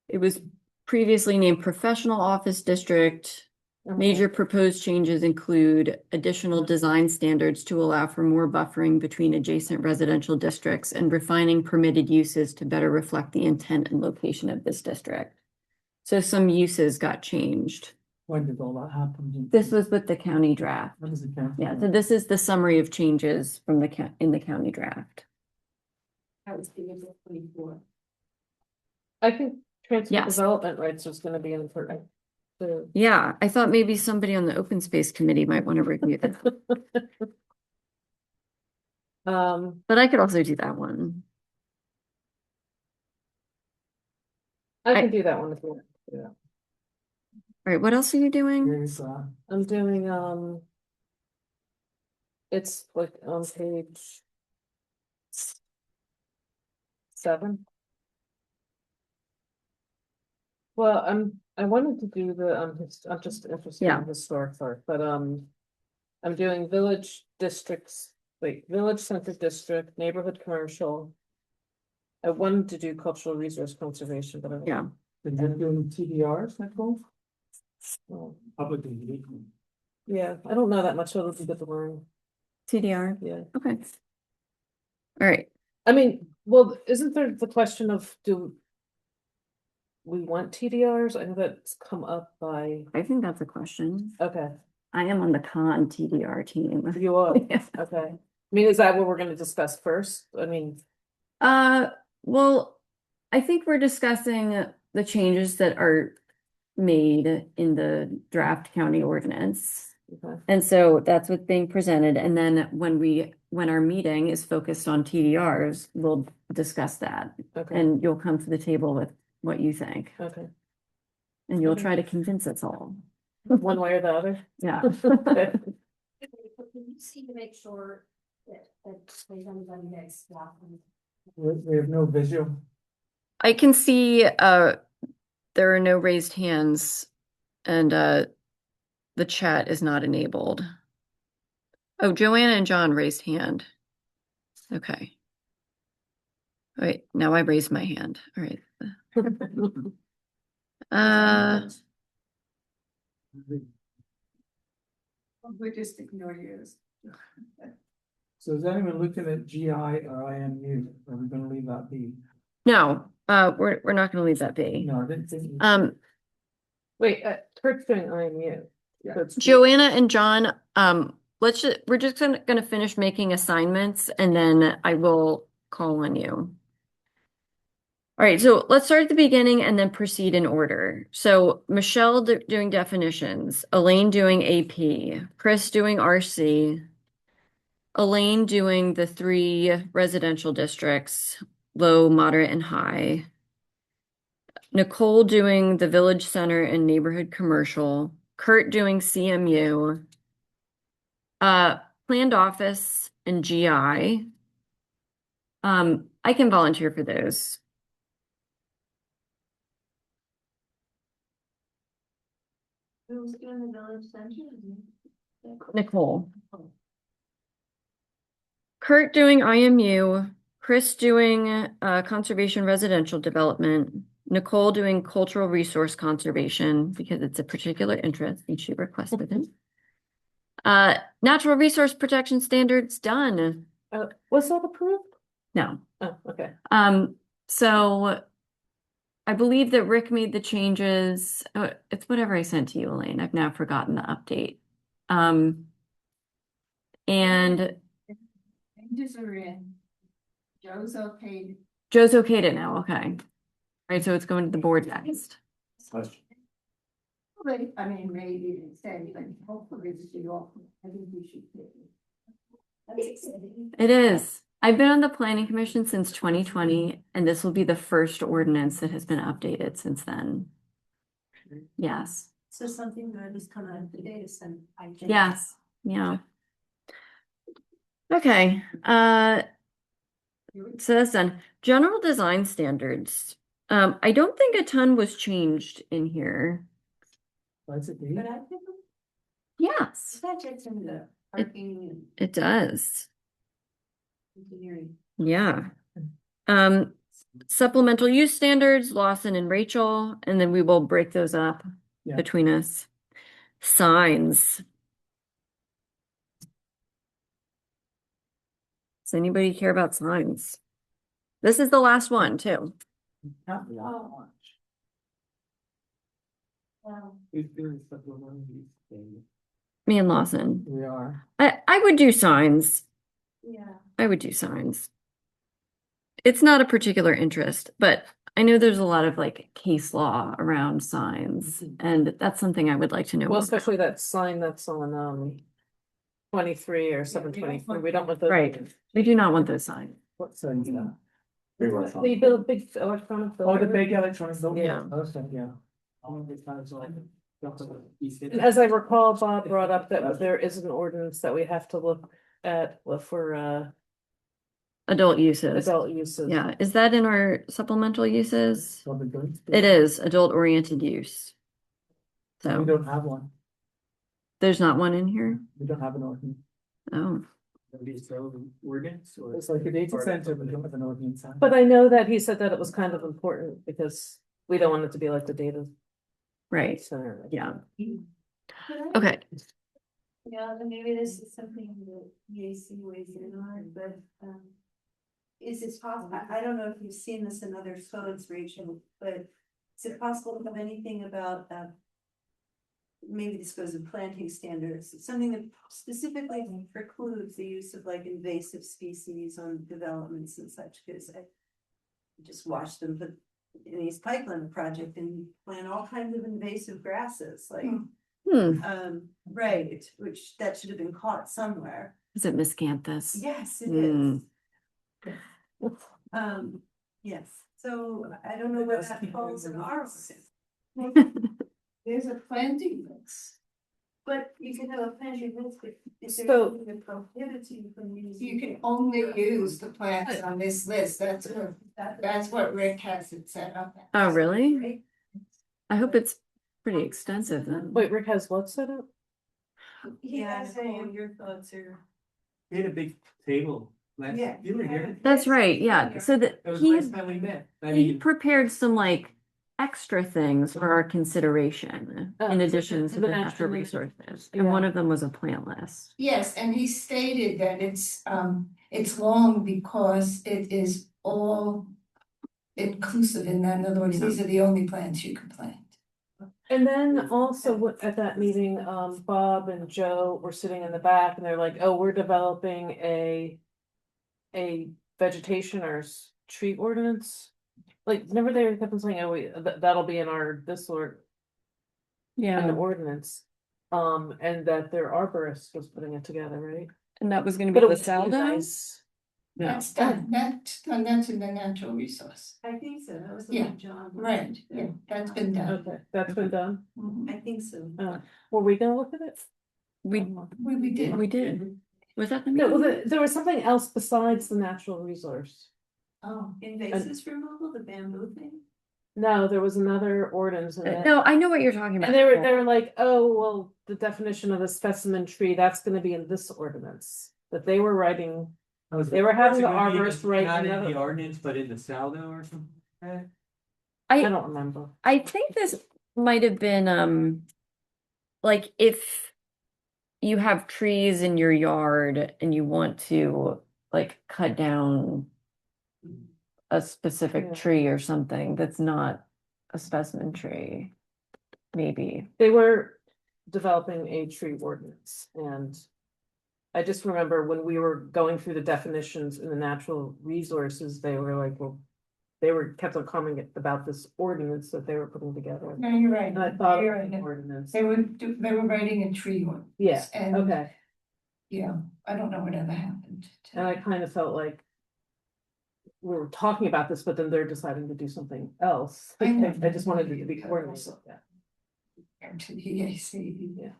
It was previously named professional office district. Major proposed changes include additional design standards to allow for more buffering between adjacent residential districts and refining permitted uses to better reflect the intent and location of this district. So some uses got changed. When did all that happen? This was with the county draft. When does it count? Yeah, so this is the summary of changes from the in the county draft. I was thinking of 24. I think transfer Yes. development rights is gonna be important. too. Yeah, I thought maybe somebody on the open space committee might want to review that, but I could also do that one. I I- can do that one if you want. Yeah. All right, what else are you doing? Here's that. I'm doing, it's like on page 7. Well, I wanted to do the, I'm just interested Yeah. in historic part, but, I'm doing village districts, village center district, neighborhood commercial. I wanted to do cultural resource conservation, but I don't. Yeah, Did you doing TDRs, Nicole? know. Public engagement. Yeah, I don't know that much, so it'll be good to learn, TDR, yeah. okay. All right, I mean, well, isn't there the question of, do we want TDRs? I know that's come up by, I think that's a question. okay, I am on the con TDR team. you are, Yeah. okay. I mean, is that what we're gonna discuss first? I mean, Well, I think we're discussing the changes that are made in the draft county ordinance. okay, And so that's what's being presented. And then when our meeting is focused on TDRs, we'll discuss that. okay, And you'll come to the table with what you think. okay, And you'll Okay. try to convince us all. one way or the other? Yeah. Okay. Can you see to make sure that there's anybody that's walking? We have no visual. I can see there are no raised hands and the chat is not enabled. Oh, Joanna and John raised hand. Okay. All right, now I raised my hand. All right. We just ignore yours. So is anyone looking at GI or IMU? Are we gonna leave that be? No, we're not gonna leave that be. No, I didn't think. Wait, Kurt's doing IMU. Yeah. So it's- Joanna and John, we're just gonna finish making assignments and then I will call on you. All right, so let's start at the beginning and then proceed in order. So Michelle doing definitions, Elaine doing AP, Chris doing RC, Elaine doing the 3 residential districts, low, moderate, and high. Nicole doing the village center and neighborhood commercial, Kurt doing CMU, Planned office and GI. I can volunteer for those. Who's doing the village center? Nicole. Kurt doing IMU, Chris doing conservation residential development, Nicole doing cultural resource conservation because it's a particular interest and she requested it. Natural resource protection standards done. Was that approved? No. Oh, okay. So I believe that Rick made the changes. It's whatever I sent to you, Elaine. I've now forgotten the update. And Changes are in. Joe's okayed. Joe's okayed it now. Okay. Right. So it's going to the board next. Question. I mean, maybe instead, but hopefully this is all, I think we should. That's exciting. It is. I've been on the planning commission since 2020, and this will be the first ordinance that has been updated since then. Yes. So something good has come out of the data center. I think. Yes. Yeah. Okay. So that's done. General design standards. I don't think a ton was changed in here. What's it be? But I think Yes, that gets in the parking it does. and engineering. Yeah. Supplemental use standards, Lawson and Rachel, and then we will break those up Yeah. between us. Signs. Does anybody care about signs? This is the last one too. Not that much. Who's doing supplemental use thing? Me and Lawson. We are. I would do signs. Yeah. I would do signs. It's not a particular interest, but I know there's a lot of like case law around signs, and that's something I would like to know. Well, more. especially that sign that's on 23 or 723. We don't want those. Right. We do not want those signs. What sign is that? Very well thought. They build big electronic. Oh, the filters. big electronic building. Yeah. Okay, yeah. All of the times like. And as I recall, Bob brought up that there is an ordinance that we have to look at for Adult uses. adult uses. Yeah. Is that in our supplemental uses? Probably going to be. It is adult oriented use. We So don't have one. there's not one in here. We don't have an ordinance. Oh, These relevant ordinance or. It's like a data part of center, we something? don't have an ordinance. But I know that he said that it was kind of important because we don't want it to be like the data right. center. Yeah. But I- Okay. Yeah, and maybe this is something that EAC weighs in on, but, is it possible, I don't know if you've seen this in other codes, Rachel, but is it possible to have anything about, maybe this goes in planting standards, something that specifically precludes the use of like invasive species on developments and such, because I just watched them put in East Pipeline project and plant all kinds of invasive grasses, like, right, which that should have been caught somewhere. Is it miscanthus? Yes, it Mm. is. Yes, so I don't know where that falls in our. There's a planting list. But you can have a planting list, but if there's So- something that prohibits you from using. You can only use the plants on this list. That's what Rick has it set up. as. Oh, really? Right? I hope it's pretty extensive then. Wait, Rick has what set up? Yeah, Nicole, your thoughts are. We had a big table last, Yeah. you were here. That's right. Yeah. So that That was he last time we met. I he mean, prepared some like extra things for our consideration in addition to the natural resources. And one of them was a plant list. Yes, and he stated that it's long because it is all inclusive in that. In other words, these are the only plants you can plant. And then also at that meeting, Bob and Joe were sitting in the back and they're like, oh, we're developing a vegetation or tree ordinance. Like, remember they kept saying, oh, that'll be in our, this or in the Yeah. ordinance. And that their arborist was putting it together, right? And that was going to But be it was LaSalle though? nice. No. That's done, that's in the natural resource. I think so, that was the Yeah, one John. Right, yeah, that's been done. Okay, that's been done. Mhm. I think so. Were we gonna look at it? We did. we did. Was that the No, meeting? well, there was something else besides the natural resource. Oh, invasive removal, the bamboo thing? No, there was another ordinance and No, I know what you're talking about. and they were like, oh, well, the definition of a specimen tree, that's gonna be in this ordinance. That they were writing, they were having the arborist write Not in another, the ordinance, but in the saldo or something like that? I don't remember. I think this might have been like if you have trees in your yard and you want to like cut down a specific Yeah. tree or something that's not a specimen tree, maybe. They were developing a tree ordinance and I just remember when we were going through the definitions in the natural resources, they were like, well, they were kept on commenting about this ordinance that they were putting together. No, you're right. And I thought You're it was right. an ordinance. They were writing a tree one. Yeah, And, okay. yeah, I don't know whatever happened. And I kind of felt like we were talking about this, but then they're deciding to do something else. I know. I just wanted it to be coordinated like that. To the EAC. Yeah.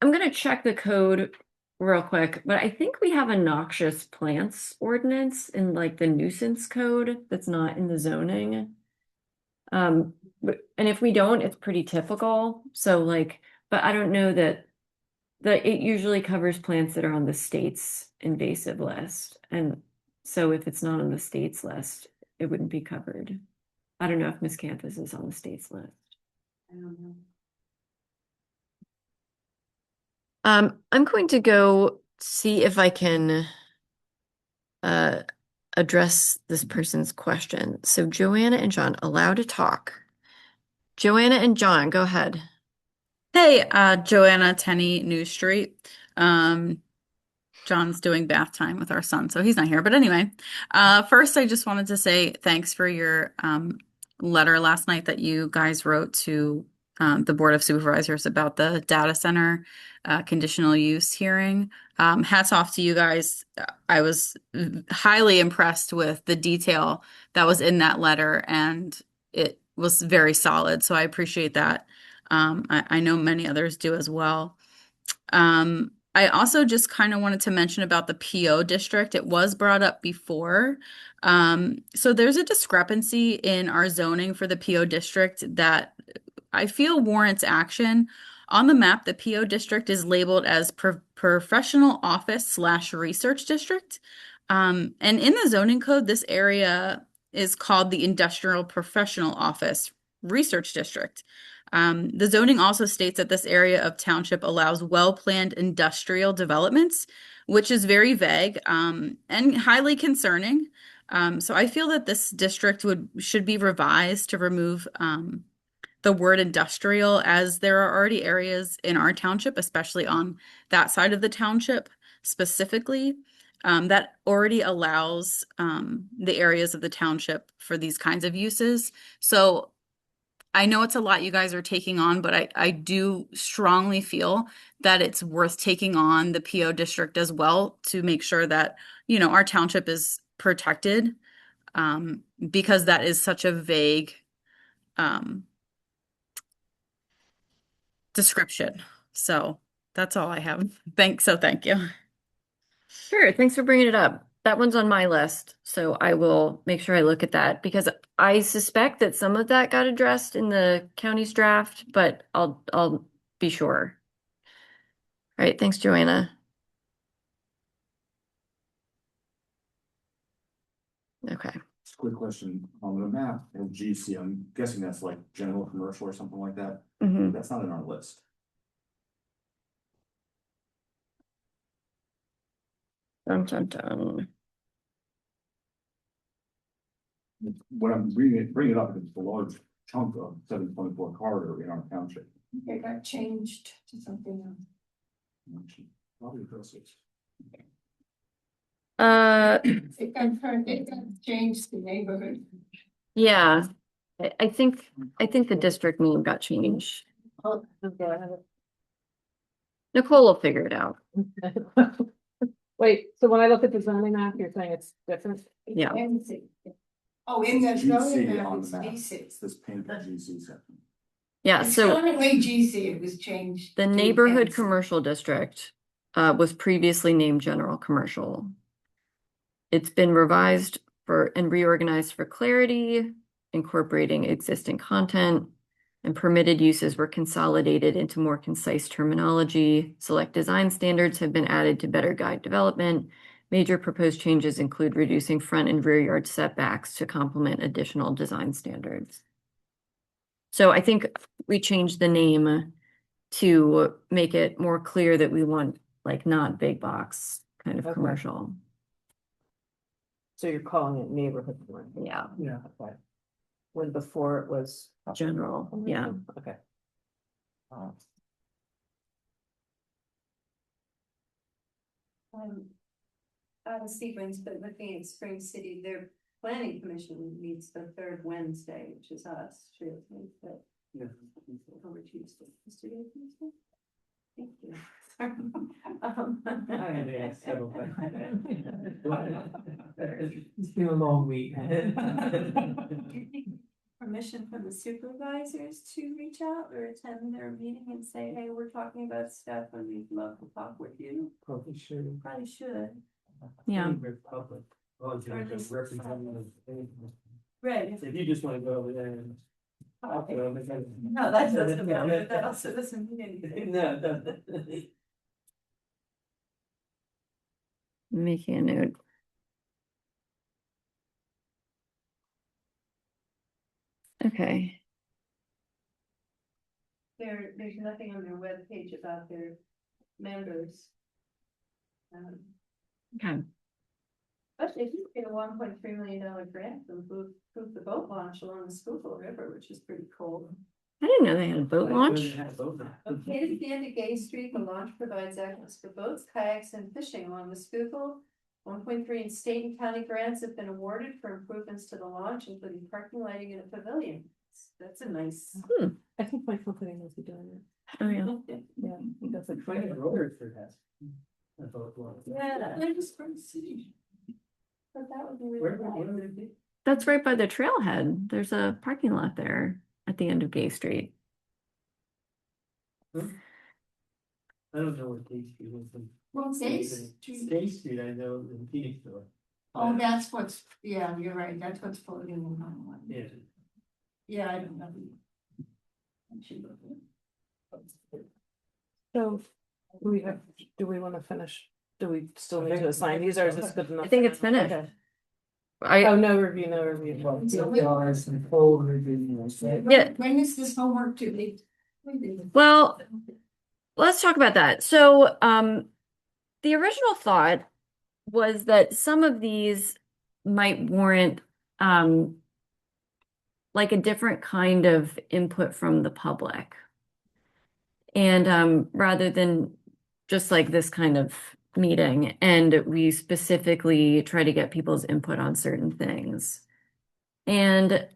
I'm gonna check the code real quick, but I think we have a noxious plants ordinance in like the nuisance code that's not in the zoning. And if we don't, it's pretty typical. So like, but I don't know that it usually covers plants that are on the state's invasive list. And so if it's not on the state's list, it wouldn't be covered. I don't know if miscanthus is on the state's list. I don't know. I'm going to go see if I can address this person's question. So Joanna and John, allowed to talk. Joanna and John, go ahead. Hey, Joanna, 10 New Street. John's doing bath time with our son, so he's not here. But anyway, first I just wanted to say thanks for your letter last night that you guys wrote to the Board of Supervisors about the data center conditional use hearing. Hats off to you guys. I was highly impressed with the detail that was in that letter, and it was very solid. So I appreciate that. I know many others do as well. I also just kind of wanted to mention about the PO district. It was brought up before. So there's a discrepancy in our zoning for the PO district that I feel warrants action. On the map, the PO district is labeled as professional office / research district. And in the zoning code, this area is called the industrial professional office research district. The zoning also states that this area of township allows well-planned industrial developments, which is very vague and highly concerning. So I feel that this district should be revised to remove the word industrial, as there are already areas in our township, especially on that side of the township specifically, that already allows the areas of the township for these kinds of uses. So I know it's a lot you guys are taking on, but I do strongly feel that it's worth taking on the PO district as well to make sure that, our township is protected, because that is such a vague description. So that's all I have. Thank you. Sure, thanks for bringing it up. That one's on my list, so I will make sure I look at that because I suspect that some of that got addressed in the county's draft, but I'll be sure. All right, thanks, Joanna. Okay. Just a quick question on the map and GC. I'm guessing that's like general commercial or something like that. Mhm. That's not in our list. Dun, dun, dun. When I'm bringing it up, it's a large chunk of 724 corridor in our township. It got changed to something else. Probably process. It got changed to neighborhood. Yeah, I think the district name got changed. Oh, okay. Nicole will figure it out. Wait, so when I look at the zoning map, you're saying it's different? Yeah. Oh, in the zoning GC map, on it's the map. DC. It's this painted GC section. Yeah, It's so kind of way GC, it was changed. the to neighborhood NC. commercial district was previously named general commercial. It's been revised for and reorganized for clarity, incorporating existing content, and permitted uses were consolidated into more concise terminology. Select design standards have been added to better guide development. Major proposed changes include reducing front and rear yard setbacks to complement additional design standards. So I think we changed the name to make it more clear that we want like not big box kind of Okay. commercial. So you're calling it neighborhood commercial? Yeah, Yeah. Okay. When before it was. general, yeah. Okay. Out of sequence, but looking at Spring City, their planning commission meets the third Wednesday, which is us, Tuesday. Yeah. Over Tuesday. Is today Tuesday? Thank you. I had to ask several questions. It's been a long week. Permission from the supervisors to reach out or attend their meeting and say, hey, we're talking about stuff and we'd love to talk with you. Probably should. Probably should. Yeah. Republic. Oh, it's like a representative. Right. If you just wanna go over there and. Okay. No, No, that doesn't matter, but that also doesn't mean anything. no. Making a note. Okay. There's nothing on their webpage about their members. Okay. But they did get a $1.3 million grant to improve the boat launch along the Schuylkill River, which is pretty cool. I didn't know they had a boat launch. Located at the end of Gay Street, the launch provides access for boats, kayaks, and fishing along the Schuylkill. 1.3 in state and county grants have been awarded for improvements to the launch, including parking, lighting, and a pavilion. That's a nice. I think my company must be doing it. Oh, yeah. Yeah, he does it. Find a roller for that. Yeah, I just from the city. but that would be really Where nice. would it be? That's right by the trailhead. There's a parking lot there at the end of Gay Street. I don't know what Gay Street is. Well, Gay Street, I know in Phoenix though. Oh, that's what's, yeah, you're right, that's what's floating on one. Yeah. Yeah, I don't know. I should look at it. So, do we want to finish? Do we still need to assign these or is this good enough? I think it's finished. Okay. I, Oh, no review, no review. CPRs and full reviews. yeah, When is this homework to be? well, let's talk about that. So, the original thought was that some of these might warrant, like a different kind of input from the public. And, rather than just like this kind of meeting, and we specifically try to get people's input on certain things. And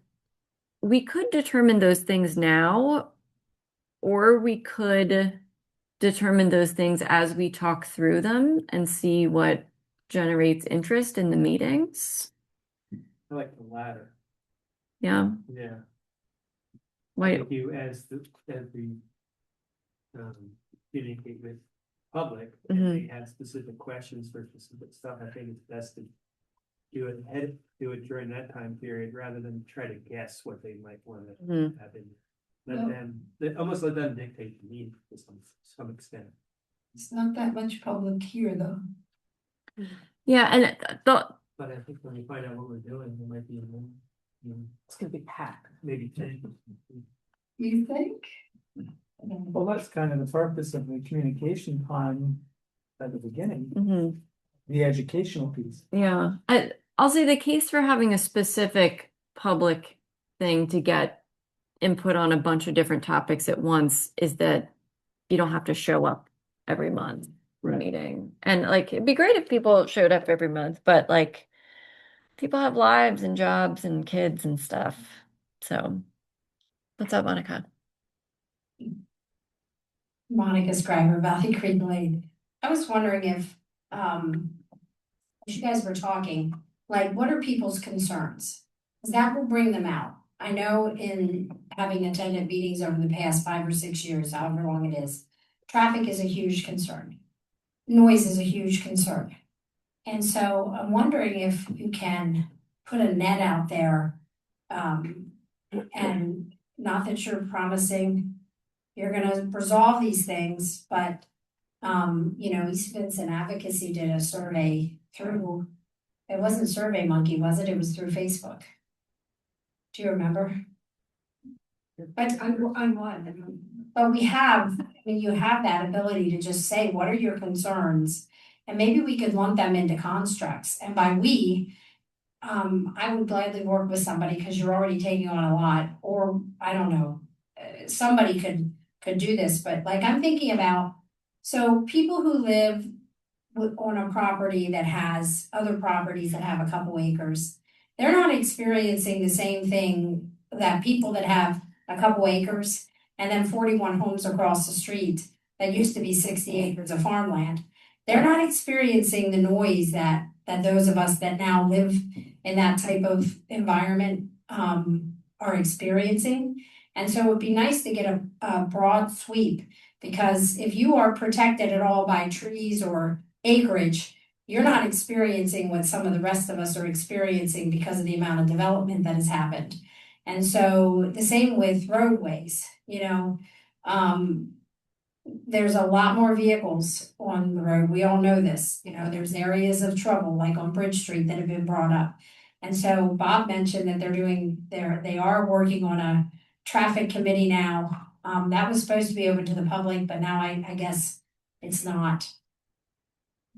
we could determine those things now, or we could determine those things as we talk through them and see what generates interest in the meetings. I like the latter. Yeah. Yeah. Why? If you, as we communicate with public, and they have specific questions for specific stuff, I think it's best to do it during that time period rather than try to guess what they might want to Mhm. have in. Let them, almost let them dictate the meeting to some extent. It's not that much public here, though. Yeah, and the But I think when we find out what we're doing, there might be It's gonna be packed. maybe 10. You think? Well, that's kind of the purpose of the communication plan at the beginning, mhm. the educational piece. Yeah, I'll say the case for having a specific public thing to get input on a bunch of different topics at once is that you don't have to show up every month for a meeting. And like, it'd be great if people showed up every month, but like, people have lives and jobs and kids and stuff. So, what's up, Monica? Monica Scriber, Valley Creek Lane. I was wondering if, as you guys were talking, like, what are people's concerns? Because that will bring them out. I know in having attended meetings over the past 5 or 6 years, however long it is, traffic is a huge concern. Noise is a huge concern. And so I'm wondering if you can put a net out there. And not that you're promising you're gonna resolve these things, but East Vincent Advocacy did a survey through, it wasn't Survey Monkey, was it? It was through Facebook. Do you remember? But on what? But you have that ability to just say, what are your concerns? And maybe we could lump them into constructs. And by we, I would gladly work with somebody because you're already taking on a lot, or I don't know, somebody could do this, but like I'm thinking about, so people who live on a property that has other properties that have a couple acres, they're not experiencing the same thing that people that have a couple acres and then 41 homes across the street that used to be 60 acres of farmland. They're not experiencing the noise that those of us that now live in that type of environment are experiencing. And so it would be nice to get a broad sweep, because if you are protected at all by trees or acreage, you're not experiencing what some of the rest of us are experiencing because of the amount of development that has happened. And so the same with roadways, there's a lot more vehicles on the road. We all know this, there's areas of trouble like on Bridge Street that have been brought up. And so Bob mentioned that they are working on a traffic committee now. That was supposed to be open to the public, but now I guess it's not.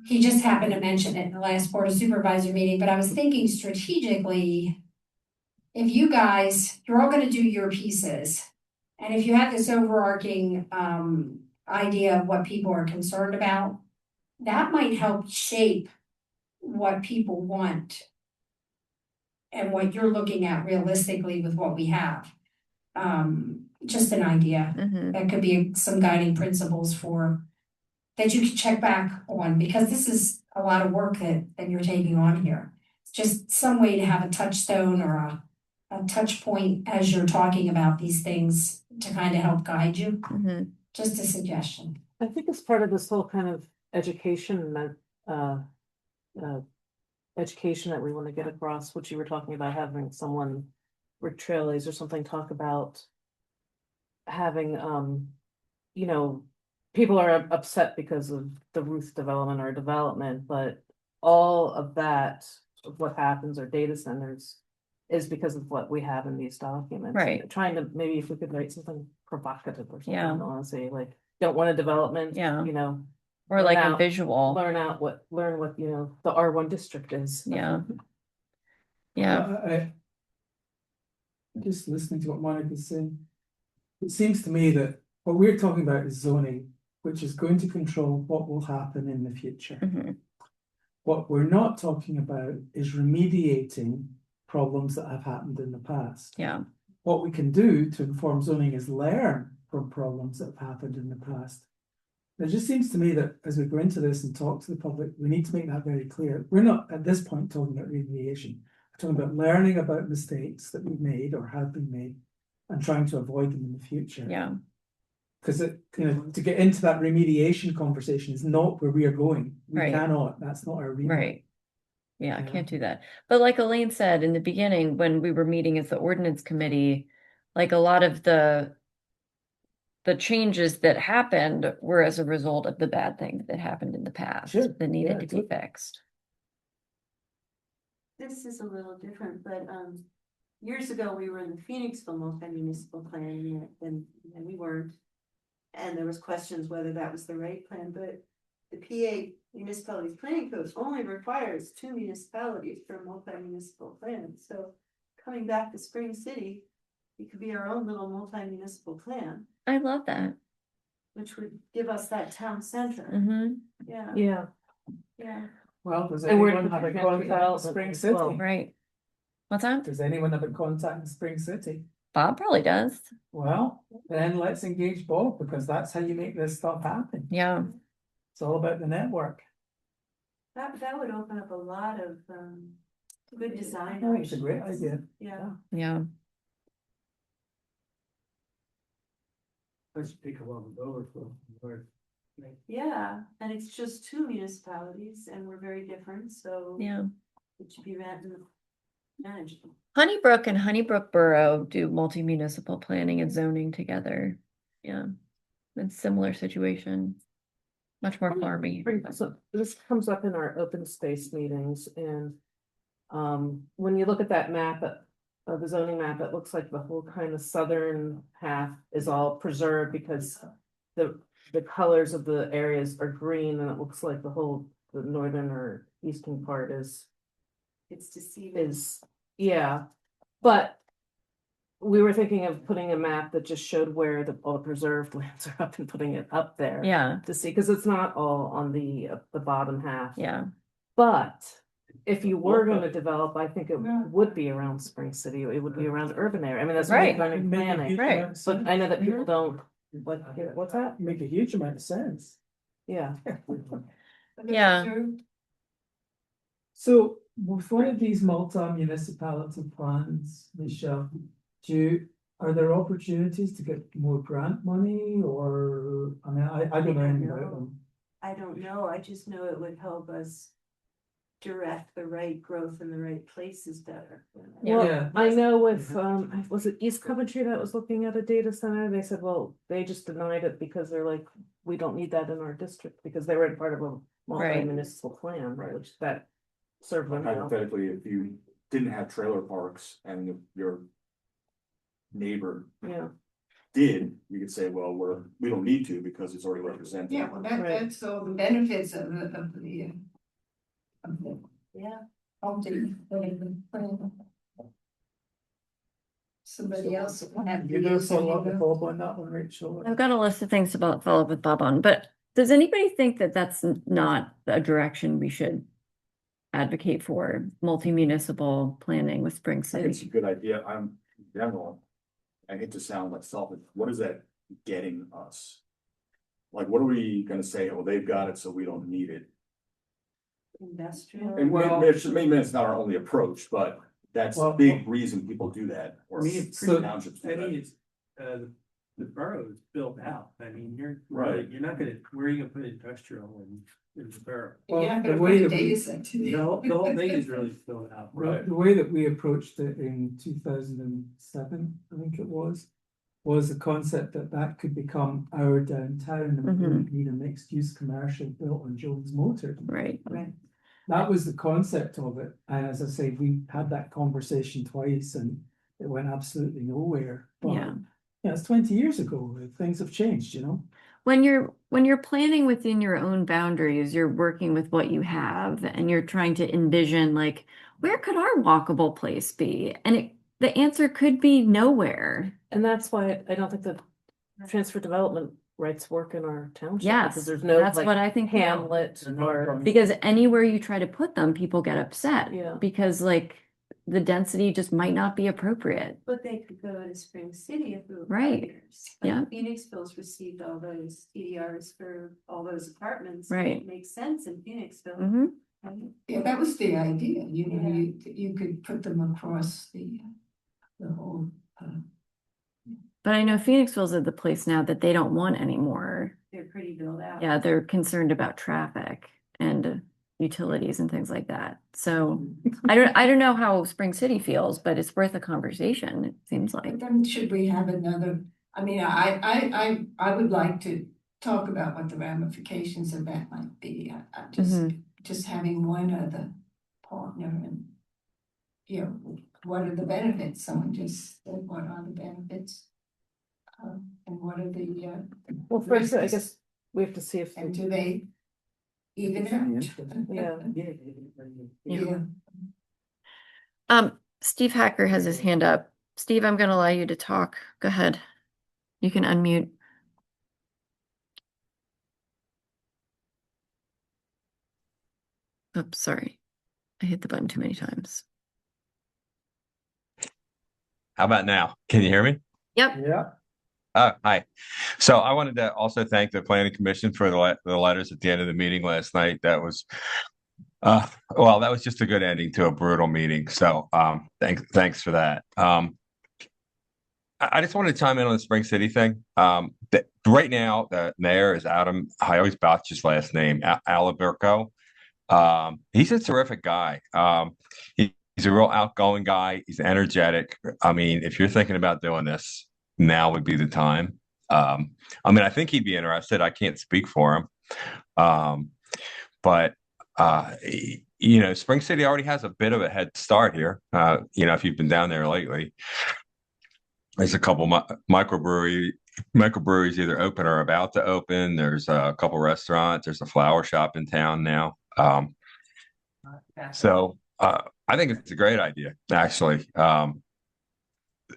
He just happened to mention it in the last Board of Supervisor meeting, but I was thinking strategically, if you guys, you're all gonna do your pieces, and if you have this overarching idea of what people are concerned about, that might help shape what people want and what you're looking at realistically with what we have. Just an idea. That could be some guiding principles that you can check back on, because this is a lot of work that you're taking on here. It's just some way to have a touchstone or a touch point as you're talking about these things to kind of help guide you. Just a suggestion. I think it's part of this whole kind of education that we want to get across, what you were talking about, having someone with trailways or something talk about having, people are upset because of the Ruth development, but all of that, of what happens, or data centers, is because of what we have in these documents. Right. Trying to, maybe if we could write something provocative or something, Yeah. honestly, like, don't want a development, Yeah. Or learn like a out- visual. learn what, the R1 district is. Yeah. Yeah. I just listening to what Monica's saying, it seems to me that what we're talking about is zoning, which is going to control what will happen in the future. What we're not talking about is remediating problems that have happened in the past. Yeah. What we can do to inform zoning is learn from problems that have happened in the past. It just seems to me that as we go into this and talk to the public, we need to make that very clear. We're not at this point talking about remediation. We're talking about learning about mistakes that we've made or have been made and trying to avoid them in the future. Yeah. Because to get into that remediation conversation is not where we are going. We Right. cannot, that's not our remit. Right. Yeah, I Yeah. can't do that. But like Elaine said in the beginning, when we were meeting as the ordinance committee, like a lot of the changes that happened were as a result of the bad things that happened in the past Sure. that needed Yeah, to be fixed. This is a little different, but years ago, we were in the Phoenixville multi-municipal plan unit, and we weren't. And there was questions whether that was the right plan, but the PA Municipalities Planning Code only requires 2 municipalities for a multi-municipal plan. So coming back to Spring City, it could be our own little multi-municipal plan, I love that. which would give us that town center. Yeah, Yeah. Well, does And we're anyone have a looking at contact in development Spring as City? well. Right. What's that? Does anyone have a contact in Spring City? Bob probably does. Well, then let's engage Bob, because that's how you make this stuff happen. Yeah. It's all about the network. that would open up a lot of good design. I think it's a great idea. Yeah. Yeah. Let's pick a little overflow. Yeah, and it's just two municipalities and we're very different, so Yeah. it should be manageable. Honeybrook and Honeybrook Borough do multi-municipal planning and zoning together. Yeah. It's similar situation. Much more farmy. So this comes up in our open space meetings and when you look at that map, the zoning map, it looks like the whole kind of southern half is all preserved because the colors of the areas are green and it looks like the northern or eastern part is, It's deceiving. yeah. But we were thinking of putting a map that just showed where all the preserved lands are up and putting it up there. Yeah, To see, because it's not all on the bottom half. yeah. But if you were gonna develop, I think it would be around Spring City, it would be around urban area, I mean, that's Right. what we're planning. Right. But I know that people don't, what's that? Make a huge amount of sense. Yeah, Yeah. So with one of these multi-municipality plans, Michelle, are there opportunities to get more grant money or, I mean, I don't know anything about them. I don't know, I just know it would help us direct the right growth in the right places better. Yeah. well, I know with, was it East Coventry that was looking at a data center, they said, well, they just denied it because they're like, we don't need that in our district, because they were part of a multi-municipal plan, Right. which that served them well. Hypothetically, if you didn't have trailer parks and your neighbor Yeah, did, you could say, well, we don't need to because it's already represented. Yeah, well, Right. that's all the benefits of the Yeah, somebody else will have. You're gonna follow up with Bob on that one, Rachel? I've got a list of things to follow up with Bob on, but does anybody think that that's not a direction we should advocate for, multi-municipal planning with Spring I think it's a City? good idea. In general, I hate to sound like selfish, what is that getting us? Like, what are we gonna say? Oh, they've got it, so we don't need it. industrial. And Well- maybe it's not our only approach, but that's a Well- big reason people do that, or I mean, it's certain so- townships do I mean, that. it's, the borough is built out, I mean, Right. you're not gonna, where are you gonna put industrial in the borough? Well, You're not the gonna way put a that we- data center. The whole thing is really built out. The way that we approached it in 2007, I think it was the concept that could become our downtown and we wouldn't need a mixed-use commercial built on Jones Motor. Right. Right. That was the concept of it, and as I say, we had that conversation twice and it went absolutely nowhere. But Yeah. yeah, it's 20 years ago, things have changed, you know? When you're planning within your own boundaries, you're working with what you have and you're trying to envision like, where could our walkable place be? And the answer could be nowhere. and that's why I don't think the transfer development rights work in our township. Yes, Because there's no that's like what I think. hamlet or, Because anywhere you try to put them, people get upset. Yeah. Because like the density just might not be appropriate. But they could go to Spring City if it were. Right. partners. Yeah. Like Phoenixville's received all those TDRs for all those apartments. Right. It makes sense in Phoenixville. Mhm. right? Yeah, that was the idea, you know, Yeah. you could put them across the whole, But I know Phoenixville's at the place now that they don't want anymore. They're pretty built out. Yeah, they're concerned about traffic and utilities and things like that. So I don't know how Spring City feels, but it's worth a conversation, it seems but like. then should we have another, I mean, I would like to talk about what the ramifications of that might be. I just having one other partner and, you know, what are the benefits? Someone just said, what are the benefits? And what are the, well, first, I guess we have to see if, and do they even out? yeah. Yeah. Steve Hacker has his hand up. Steve, I'm gonna allow you to talk. Go ahead. You can unmute. Oops, sorry. I hit the button too many times. How about now? Can you hear me? Yep. Yeah. Hi. So I wanted to also thank the Planning Commission for the letters at the end of the meeting last night. That was, well, that was just a good ending to a brutal meeting. So thanks for that. I just wanted to chime in on the Spring City thing. Right now, the mayor is Adam. I always botch his last name, Aliberco. He's a terrific guy. He's a real outgoing guy. He's energetic. I mean, if you're thinking about doing this, now would be the time. I mean, I think he'd be interested. I can't speak for him. But Spring City already has a bit of a head start here. If you've been down there lately, there's a couple microbreweries either open or about to open. There's a couple restaurants. There's a flower shop in town now. So I think it's a great idea, actually.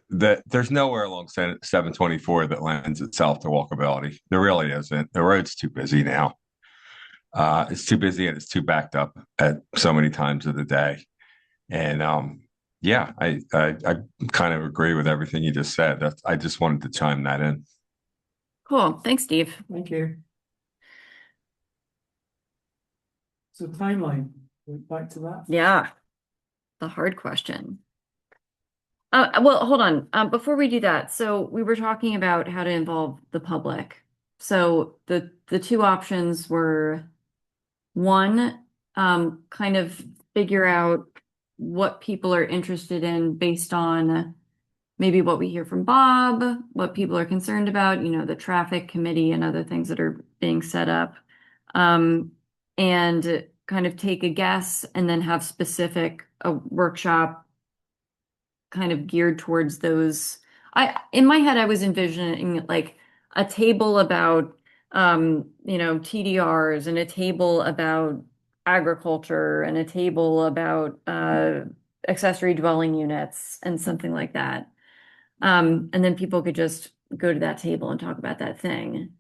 There's nowhere along 724 that lends itself to walkability. There really isn't. The road's too busy now. It's too busy and it's too backed up at so many times of the day. And yeah, I kind of agree with everything you just said. I just wanted to chime that in. Cool. Thanks, Steve. Thank you. So timeline, back to that. Yeah. The hard question. Well, hold on. Before we do that, so we were talking about how to involve the public. So the two options were, one, kind of figure out what people are interested in based on maybe what we hear from Bob, what people are concerned about, the traffic committee and other things that are being set up, and kind of take a guess and then have a workshop kind of geared towards those. In my head, I was envisioning like a table about, TDRs and a table about agriculture and a table about accessory dwelling units and something like that. And then people could just go to that table and talk about that thing.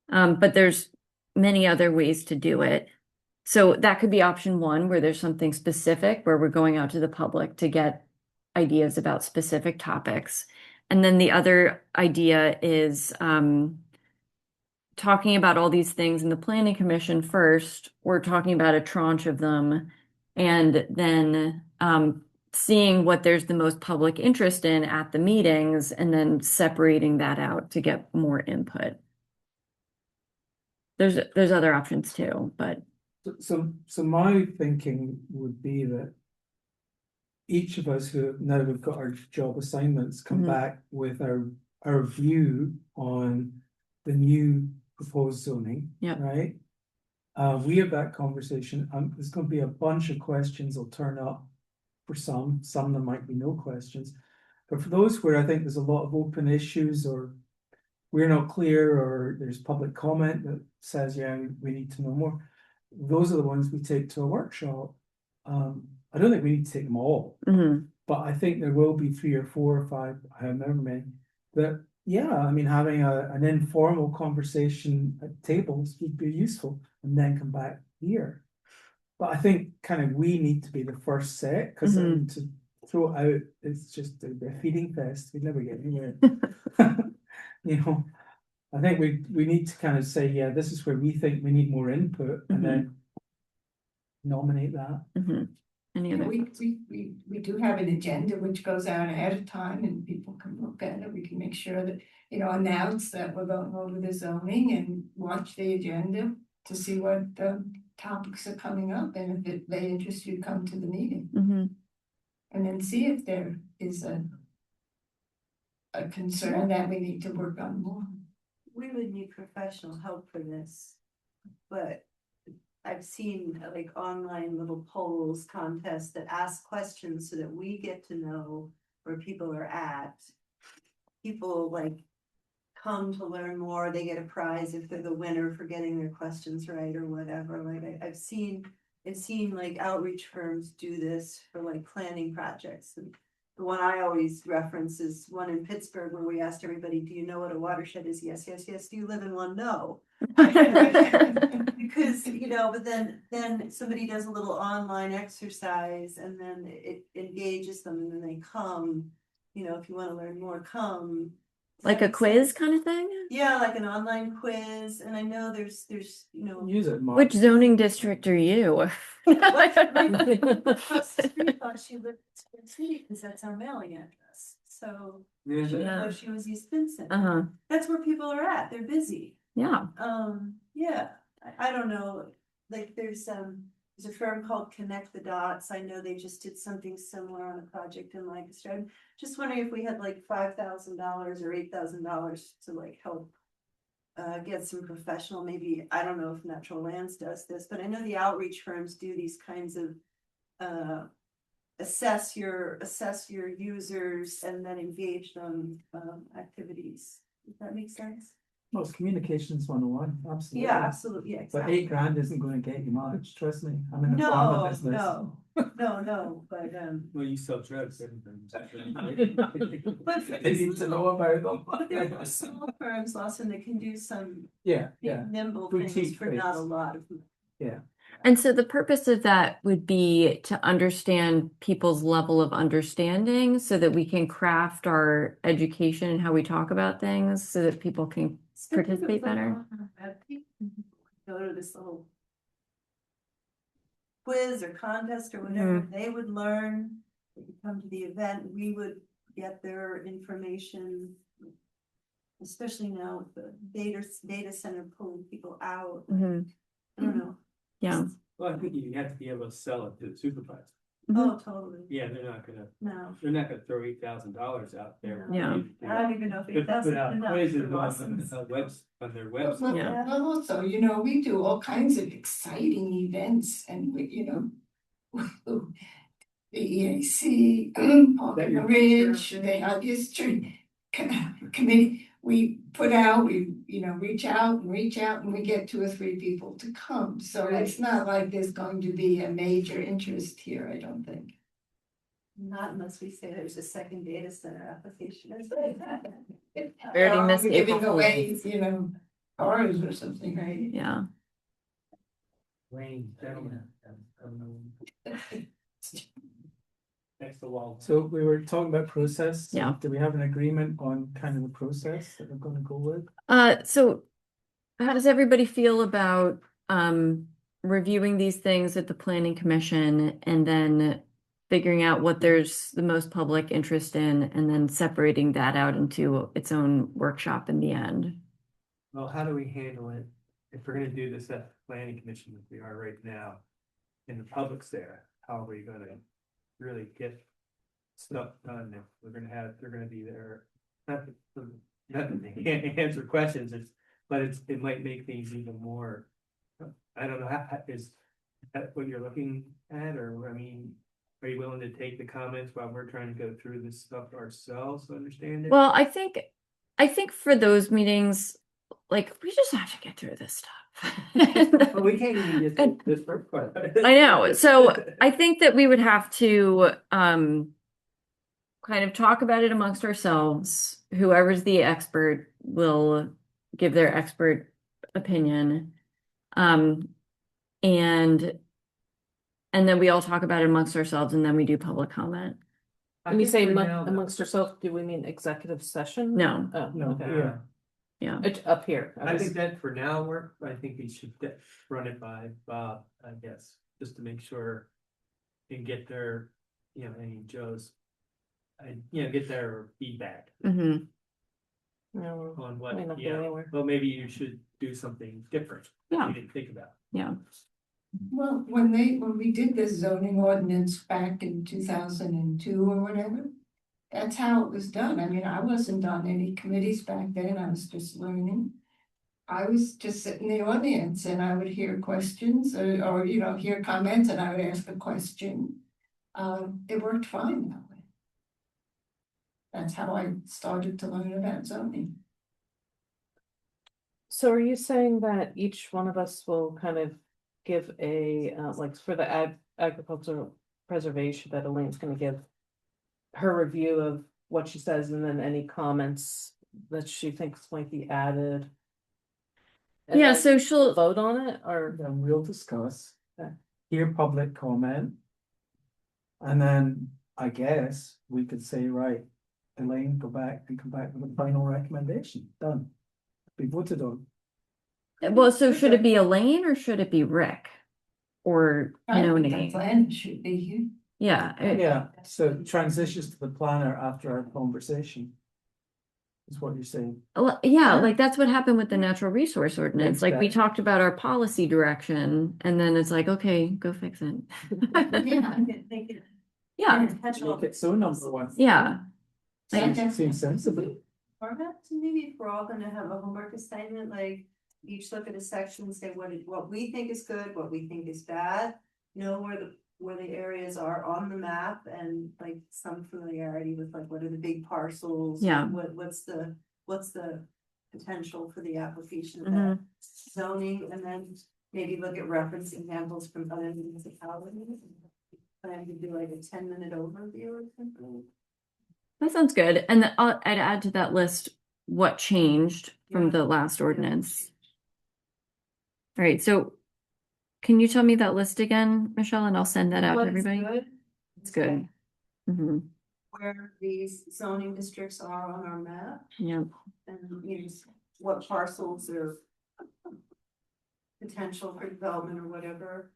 But there's many other ways to do it. So that could be option one, where there's something specific, where we're going out to the public to get ideas about specific topics. And then the other idea is talking about all these things in the planning commission first. We're talking about a tranche of them, and then seeing what there's the most public interest in at the meetings, and then separating that out to get more input. There's other options too, but so my thinking would be that each of us who now we've got our job assignments come back with our view on the new proposed zoning. Yeah. Right. We have that conversation. There's going to be a bunch of questions will turn up for some there might be no questions, but for those where I think there's a lot of open issues, or we're not clear, or there's public comment that says, yeah, we need to know more, those are the ones we take to a workshop. I don't think we need to take them all, but I think there will be 3 or 4 or 5, however many, that, yeah, I mean, having an informal conversation at tables would be useful, and then come back here. But I think kind of we need to be the first set, because to throw it out, it's just a feeding fest. We'd never get anywhere. I think we need to kind of say, yeah, this is where we think we need more input, and then nominate that. Any other? We do have an agenda which goes out ahead of time, and people can look at it. We can make sure that, announce that we're going over the zoning, and watch the agenda to see what topics are coming up, and if they interest you, come to the meeting. And then see if there is a concern that we need to work on more. We would need professional help for this, but I've seen like online little polls, contests that ask questions so that we get to know where people are at. People like come to learn more, they get a prize if they're the winner for getting their questions right or whatever. Like I've seen like outreach firms do this for like planning projects. And the one I always reference is one in Pittsburgh where we asked everybody, do you know what a watershed is? Yes, yes, yes. Do you live in one? No. Because, but then somebody does a little online exercise, and then it engages them, and then they come, if you want to learn more, come. Like a quiz kind of thing? Yeah, like an online quiz. And I know there's Use it, Mark. Which zoning district are you? across the street thought she lived in Spring City because that's our mailing address. so, Yeah. oh, she was East Vincent. Uh-huh, That's where people are at, they're busy. yeah. Yeah, I don't know, like there's a firm called Connect the Dots. I know they just did something similar on a project in Lancaster. I'm just wondering if we had like $5,000 or $8,000 to like help get some professional, maybe, I don't know if Natural Lands does this, but I know the outreach firms do these kinds of assess your users and then engage them activities. Does that make sense? Well, it's communications 101, absolutely. Yeah, absolutely, yeah, But exactly. £8,000 isn't going to get you much, trust me. I'm in the pharma No, business. no, but Well, you sell drugs. but They need to know about them. but there are small firms, Lawson, that can do some Yeah, yeah, nimble Boutique things for not a things. lot of. yeah. And so the purpose of that would be to understand people's level of understanding so that we can craft our education and how we talk about things so that people can participate better. Go to this little quiz or contest or whatever, they would learn, they could come to the event, we would get their information. Especially now with the data center pulling people out, Mhm. I don't know, Yeah. Well, I think you have to be able to sell it to the supervisor. oh, totally, Yeah, they're not gonna throw $8,000 out there. Yeah. I don't even know if To it does put out enough quizzes for on Lawson's. on their website. Yeah. Well, also, you know, we do all kinds of exciting events and we, you know, the EAC, Park That and your Ridge, the Art History Committee, we put out, we, you know, reach out and we get 2 or 3 people to come. So it's not like there's going to be a major interest here, I don't think. Not unless we say there's a second data center application. Already missed We're April giving away, Fools. you know, cars or something, right? Yeah. Wayne, gentlemen. Next to wall. So we were talking about process. Yeah. Do we have an agreement on kind of the process that we're going to go with? So how does everybody feel about reviewing these things at the planning commission and then figuring out what there's the most public interest in and then separating that out into its own workshop in the end? Well, how do we handle it if we're gonna do this at the planning commission as we are right now? And the public's there, how are we gonna really get stuff done if they're gonna be there? Not that they can't answer questions, it might make things even more. I don't know, is that what you're looking at, or, I mean, are you willing to take the comments while we're trying to go through this stuff ourselves to understand it? Well, I think for those meetings, like we just have to get through this stuff. Well, we can't even get And- this first part. I know. So I think that we would have to kind of talk about it amongst ourselves. Whoever's the expert will give their expert opinion. And then we all talk about it amongst ourselves and then we do public comment. When you say amongst ourselves, do we mean executive session? No. Oh, No, okay. yeah. Yeah. It's up here. I think that for now work, I think we should run it by Bob, I guess, just to make sure. And get their, any Joe's. Get their feedback Mm-hmm. No, on may not what, go anywhere. well, maybe you should do something different. Yeah. You didn't think about. Yeah. Well, when we did this zoning ordinance back in 2002 or whatever, that's how it was done. I mean, I wasn't on any committees back then. I was just learning. I was just sitting in the audience and I would hear questions or hear comments and I would ask a question. It worked fine that way. That's how I started to learn about zoning. So are you saying that each one of us will kind of give a, like for the agricultural preservation, that Elaine's gonna give her review of what she says and then any comments that she thinks might be added? And Yeah, then so she'll vote on it or? Then we'll discuss, hear public comment. And then I guess we could say, right, Elaine, go back and come back with a final recommendation, done. Be voted on. well, so should it be Elaine or should it be Rick? Or I think the Nate? plan should be here. Yeah, Yeah, so transitions to the planner after our conversation. Is what you're saying. yeah, like that's what happened with the natural resource ordinance. Makes Like we sense. talked about our policy direction and then it's like, okay, go fix it. Yeah, I could think it. Yeah, Make it so number one. yeah, Seems sensible. Perhaps maybe if we're all gonna have a homework assignment, like each look at a section and say what we think is good, what we think is bad. Know where the areas are on the map and like some familiarity with like what are the big parcels? Yeah. What's the potential for the application of Mhm. that zoning, and then maybe look at reference examples from other municipalities. Plan to do like a 10-minute overview or something. that sounds good. And I'd add to that list what changed from Yeah. the last ordinance. All right, so can you tell me that list again, Michelle, and I'll send that out to What is everybody? good? It's good. Mhm. Where these zoning districts are on our map, Yeah, and you know, what parcels are potential for development or whatever.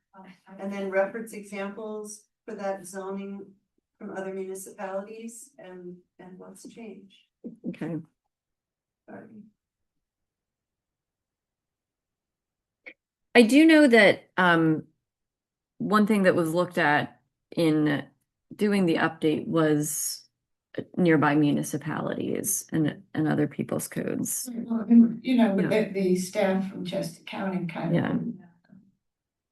And then reference examples for that zoning from other municipalities and what's changed. okay. Sorry. I do know that one thing that was looked at in doing the update was nearby municipalities and other people's codes. You know, Yeah. the staff from Chester County kind Yeah. of.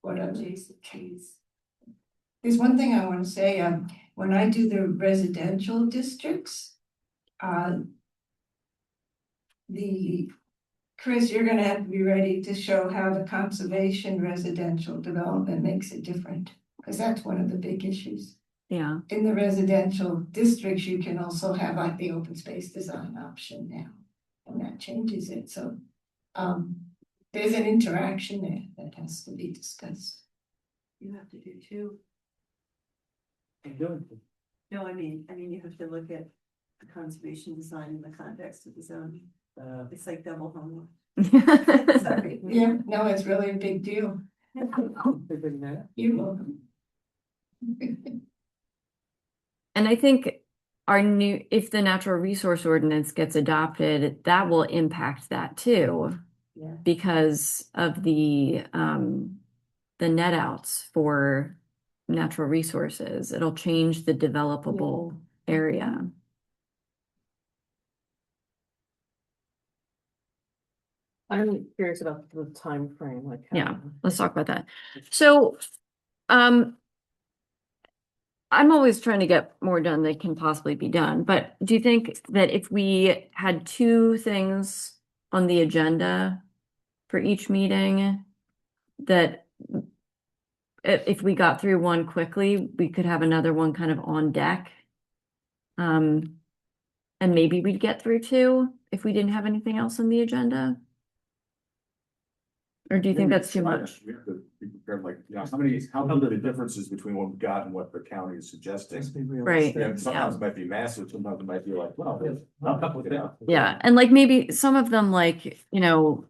What are Adjacent trees. There's one thing I want to say, when I do the residential districts, Chris, you're gonna have to be ready to show how the conservation residential development makes it different, because that's one of the big issues. Yeah, In the residential districts, you can also have like the open space design option now, and that changes it, so, there's an interaction there that has to be discussed. You have to do too. I'm doing it. No, I mean, you have to look at the conservation design in the context of the zoning. It's like double homework. Sorry. Yeah, no, it's really a big deal. Big net. You're welcome. and I think if the natural resource ordinance gets adopted, that will impact that too, Yeah. because of the net outs for natural resources. It'll change the developable area. I'm curious about the time frame, like. Yeah, let's talk about that. So, I'm always trying to get more done that can possibly be done, but do you think that if we had two things on the agenda for each meeting, that if we got through one quickly, we could have another one kind of on deck? And maybe we'd get through two if we didn't have anything else on the agenda? Or do you think that's too much? We have to be prepared, like, you know, how many are the differences between what we got and what the county is suggesting? Let's be Right. realistic. Yeah, sometimes it might be massive, sometimes it might be like, well, look it out. Yeah, and like maybe some of them, like, you know,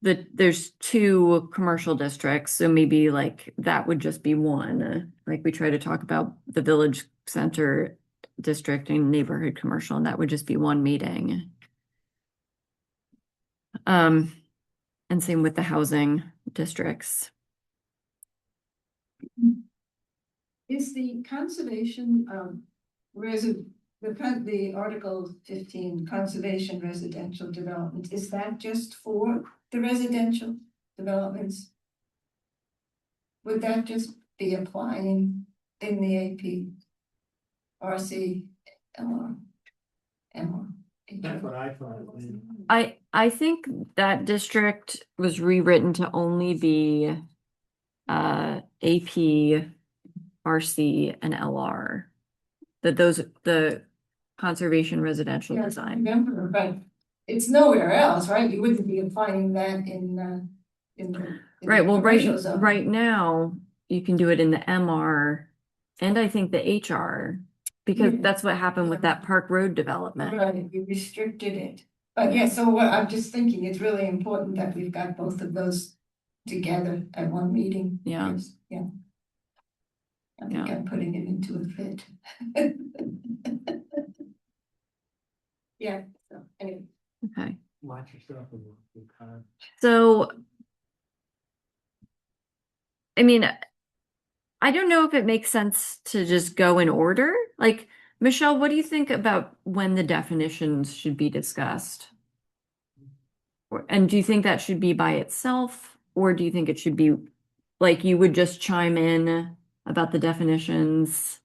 there's two commercial districts, so maybe like that would just be one. Like we try to talk about the village center district and neighborhood commercial, and that would just be one meeting. And same with the housing districts. Is the conservation, the Article 15 conservation residential development, is that just for the residential developments? Would that just be applying in the AP? RC, MR? That's what I thought. I think that district was rewritten to only be AP, RC, and LR. The conservation residential Yeah, I design. remember, but it's nowhere else, right? You wouldn't be applying that in the Right, well, commercial zone. right now, you can do it in the MR and I think the HR, because Yeah. that's what happened with that Park Road development. Right, you restricted it. But yeah, so what I'm just thinking, it's really important that we've got both of those together at one meeting. Yeah. Yeah. I think Yeah. I'm putting it into a fit. Yeah, so anyway. Okay. Watch yourself and you can't. So, I mean, I don't know if it makes sense to just go in order. Like, Michelle, what do you think about when the definitions should be discussed? And do you think that should be by itself, or do you think it should be like you would just chime in about the definitions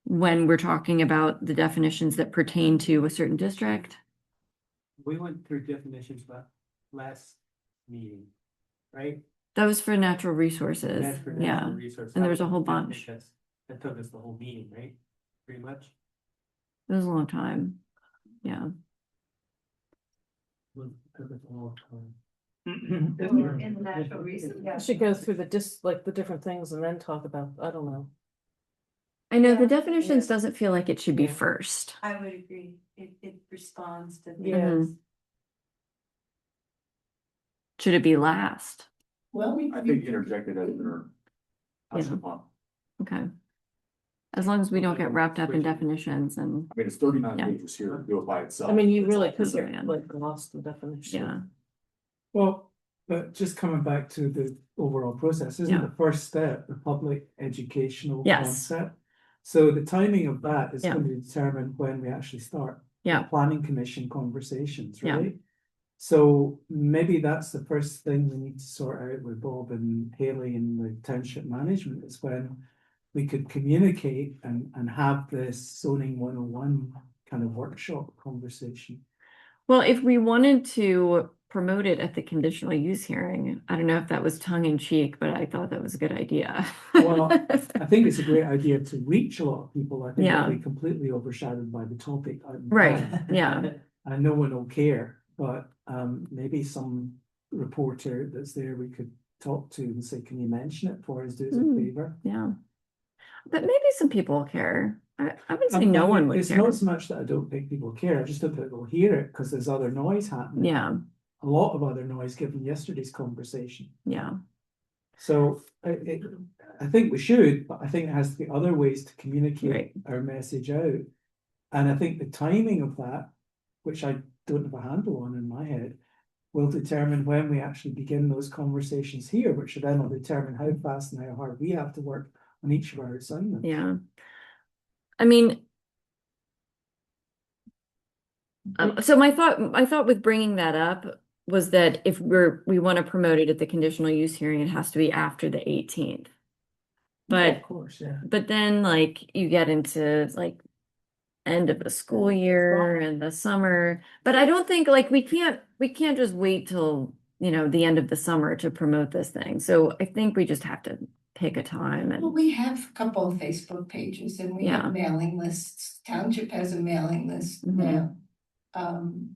when we're talking about the definitions that pertain to a certain district? We went through definitions last meeting, right? That was for natural resources. That's for Yeah. natural resource. And there was a How whole long did bunch. that take us? That took us the whole meeting, right? Pretty much. It was a long time. Yeah. Took us a long time. Or in the natural resource. We should go through the different things and then talk about, I don't know. I know the Yeah. definitions Yeah. doesn't feel like it should be Yeah. first. I would agree, it responds to Yeah. things. Should it be last? Well, I think interjected as they're touched Yeah. upon. Okay. As long as we don't get wrapped up in definitions and, I mean, it's 39 Yeah. pages here, do it by itself. I mean, you really It's all could there. get like lost in definition. yeah. Well, but just coming back to the overall process, isn't Yeah. the first step the public educational Yes. concept? So the timing of that is Yeah. going to determine when we actually start the Yeah. planning commission conversations, Yeah. right? So maybe that's the first thing we need to sort out with Bob and Haley and the township management is when we could communicate and have this zoning 101 kind of workshop conversation. Well, if we wanted to promote it at the conditional use hearing, I don't know if that was tongue in cheek, but I thought that was a good idea. Well, I think it's a great idea to reach a lot of people. I think Yeah. it'll be completely overshadowed by the topic. Right, yeah. And no one will care, but maybe some reporter that's there we could talk to and say, can you mention it for us, do us a Mm. favor? Yeah. But maybe some people care. I would say no one would It's care. not so much that I don't think people care, I just don't think they'll hear it because there's other noise happening. Yeah, A lot of other noise given yesterday's conversation. yeah, So I think we should, but I think it has to be other ways to communicate Right. our message out. And I think the timing of that, which I don't have a handle on in my head, will determine when we actually begin those conversations here, which then will determine how fast and how hard we have to work on each of our assignments. yeah. I mean, so my thought with bringing that up was that if we want to promote it at the conditional use hearing, it has to be after the 18th. But Of course, yeah. But then like you get into like end of the school year and the summer. But I don't think like we can't just wait till, the end of the summer to promote this thing. So I think we just have to pick a time Well, and we have a couple of Facebook pages and we Yeah. have mailing lists. Township has a mailing list Mhm. now.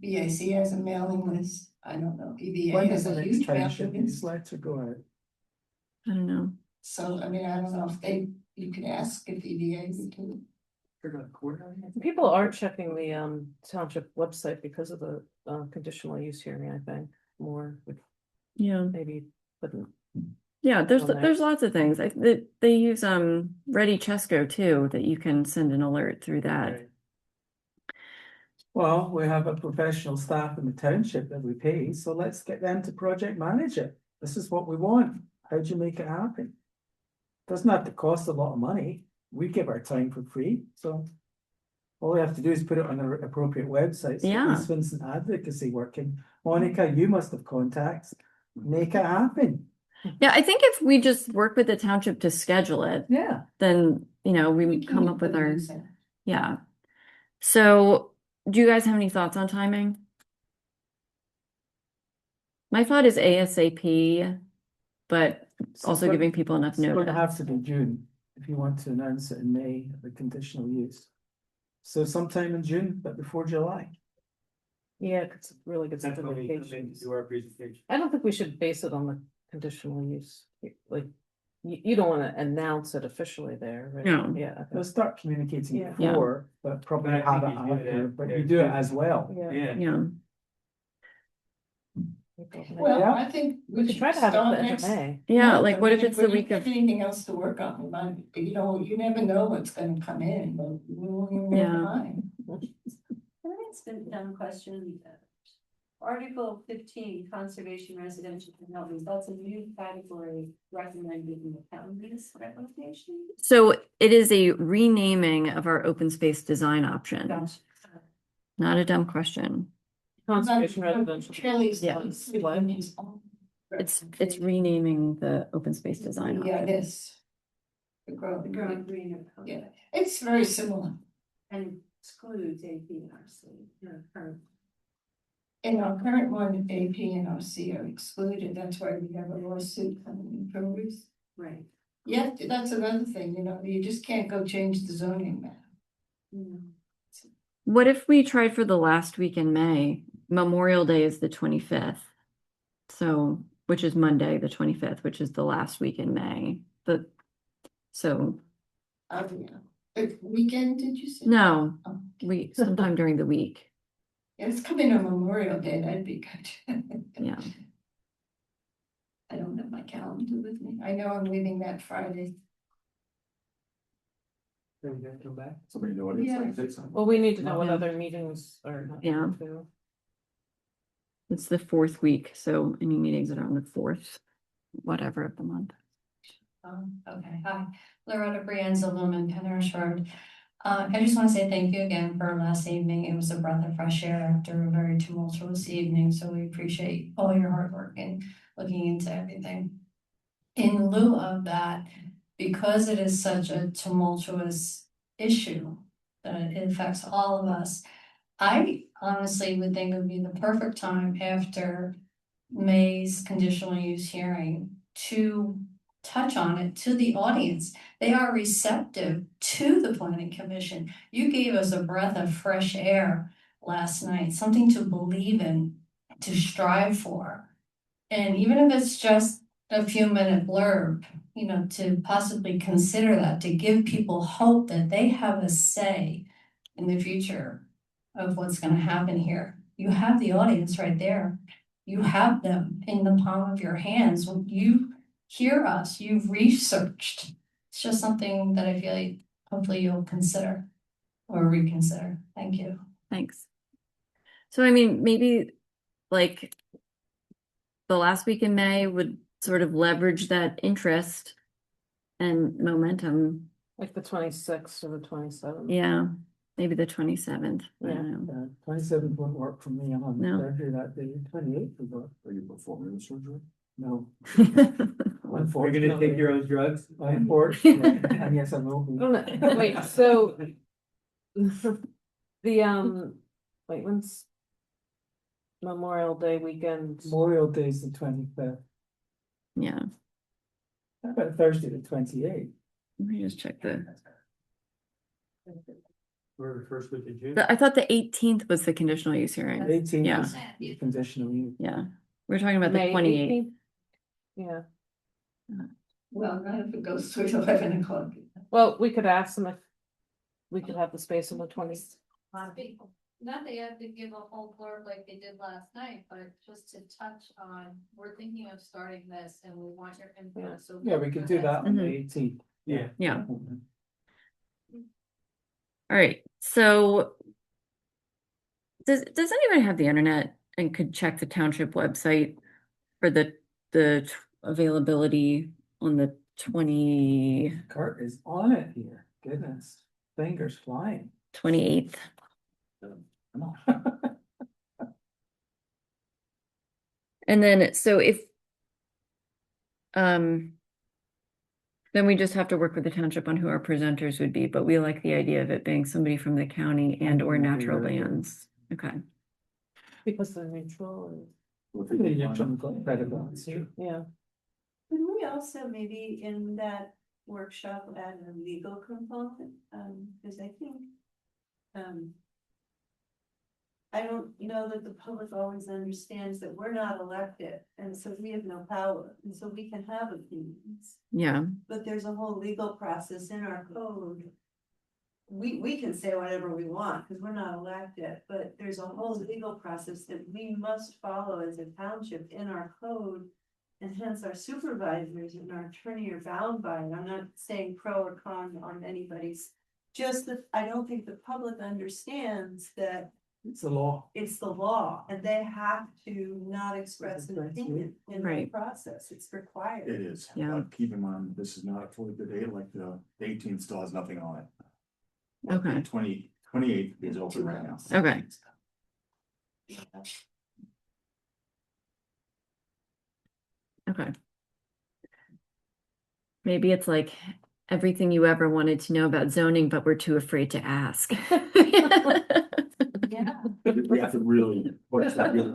BAC has a mailing list. I don't know, EVA When has does the a next huge township mailing list. newsletter go out? I don't know. So, I mean, I don't know if you could ask if EVA would do it. Figure out quarterly. People are checking the township website because of the conditional use hearing, I think, more with Yeah. maybe, but Yeah, there's on that. there's lots of things. They use Ready Chesco too, that you can send an alert through that. Right. Well, we have a professional staff in the township that we pay, so let's get them to project manage it. This is what we want. How do you make it happen? Doesn't have to cost a lot of money. We give our time for free, so all we have to do is put it on the appropriate websites. Yeah. East Vincent advocacy working. Monica, you must have contacts. Make it happen. Yeah, I think if we just work with the township to schedule it, Yeah. then we We come can up with put it our in there. yeah. So do you guys have any thoughts on timing? My thought is ASAP, but also So giving people enough it's going to notice. have to be June if you want to announce it in May, the conditional use. So sometime in June, but before July. yeah, it's really good That's when we come in vacations. to do our presentation. I don't think we should base it on the conditional use, like, you don't wanna announce it officially there, right? No. Yeah, okay. We'll start communicating Yeah. before, but probably But I have it think you do it after, at- but you do it as well. Yeah. Yeah. Yeah. Well, Yeah. I think We could try to have it at the end of May. Yeah, month. like I what if mean, it's the we don't week of, have anything else to work on, but you know, you never know what's gonna come in, but we won't even Yeah. have time. Can I ask a dumb question? Article 15, conservation residential development, that's a new category recommended in the county's recommendation? so it is a renaming of our open space design option. Gotcha. Not a dumb question. Conservation residential. Charlie's. Yeah. It's renaming the open space design Yeah, option. it is. The growth, The growing green. yeah, it's very similar. And excludes APRC, current. In our current one, AP and RC are excluded, that's why we have a lawsuit coming in progress. Right. Yeah, that's another thing, you know, you just can't go change the zoning map. What if we tried for the last week in May? Memorial Day is the 25th. So, which is Monday, the 25th, which is the last week in May. So, Yeah. The weekend, did you say? no, Oh, sometime during the week. it's coming on Memorial Day, that'd be good. Yeah. I don't have my calendar with me, I know I'm leaving that Friday. Then you gotta come back. Somebody know what it's Yeah. like. Well, we need to know what Yeah. other meetings are. Yeah. It's the fourth week, so any meetings that are on the fourth, whatever of the month. Okay, hi, Loretta Brienza, Lumen, Penners Road. I just want to say thank you again for last evening. It was a breath of fresh air after a very tumultuous evening, so we appreciate all your hard work and looking into everything. In lieu of that, because it is such a tumultuous issue that it affects all of us, I honestly would think it would be the perfect time after May's conditional use hearing to touch on it to the audience. They are receptive to the planning commission. You gave us a breath of fresh air last night, something to believe in, to strive for. And even if it's just a few minute blurb, you know, to possibly consider that, to give people hope that they have a say in the future of what's going to happen here. You have the audience right there. You have them in the palm of your hands. When you hear us, you've researched. It's just something that I feel like hopefully you'll consider or reconsider. Thank you. Thanks. So, I mean, maybe like the last week in May would sort of leverage that interest and momentum. Like the 26th or the 27th. Yeah, maybe the 27th. I Yeah. don't know. 27th won't work for me, I'm on No. surgery that day, 28th would work. Are you performing the surgery? No. Are you gonna take your own drugs? Unfortunately, and yes, I will be. Wait, so the wait, when's Memorial Day weekend? Memorial Day is the 25th, Yeah, how about Thursday the 28th? let me just check We're the first week of June. I thought the 18th was the conditional use hearing. 18th Yeah. is conditional use. Yeah, we're talking about the May 28th. 18th? Yeah, Well, not if it goes to 11 o'clock. well, we could ask them if we could have the space on the 20th. Not that you have to give a whole blurb like they did last night, but just to touch on, we're thinking of starting this and we want your Yeah. input, so. Yeah, we could do that on the Mhm. 18th. Yeah. Yeah. All right, so does anyone have the internet and could check the township website for the availability on the 28th? Kurt is on it here, goodness, fingers flying. Come on. And then, so if then we just have to work with the township on who our presenters would be, but we like the idea of it being somebody from the county and or natural lands. Okay. Because they're neutral. Incredible, it's true. Yeah. Can we also maybe in that workshop add a legal component? Because I think, I don't know that the public always understands that we're not elected, and so we have no power, and so we can have opinions. Yeah. But there's a whole legal process in our code we can say whatever we want, because we're not elected, but there's a whole legal process that we must follow as a township in our code. And hence our supervisors and our attorney are bound by it. I'm not saying pro or con on anybody's. Just that I don't think the public understands that It's the law. it's the law and they have to not express an opinion in the Right. process. It's required. It is, Yeah. but keep in mind, this is not a fully good date, like the 18th still has nothing on it. Okay. 28th is open right now. Okay. Okay. Maybe it's like everything you ever wanted to know about zoning, but we're too afraid to ask. Yeah. We have to really push that, really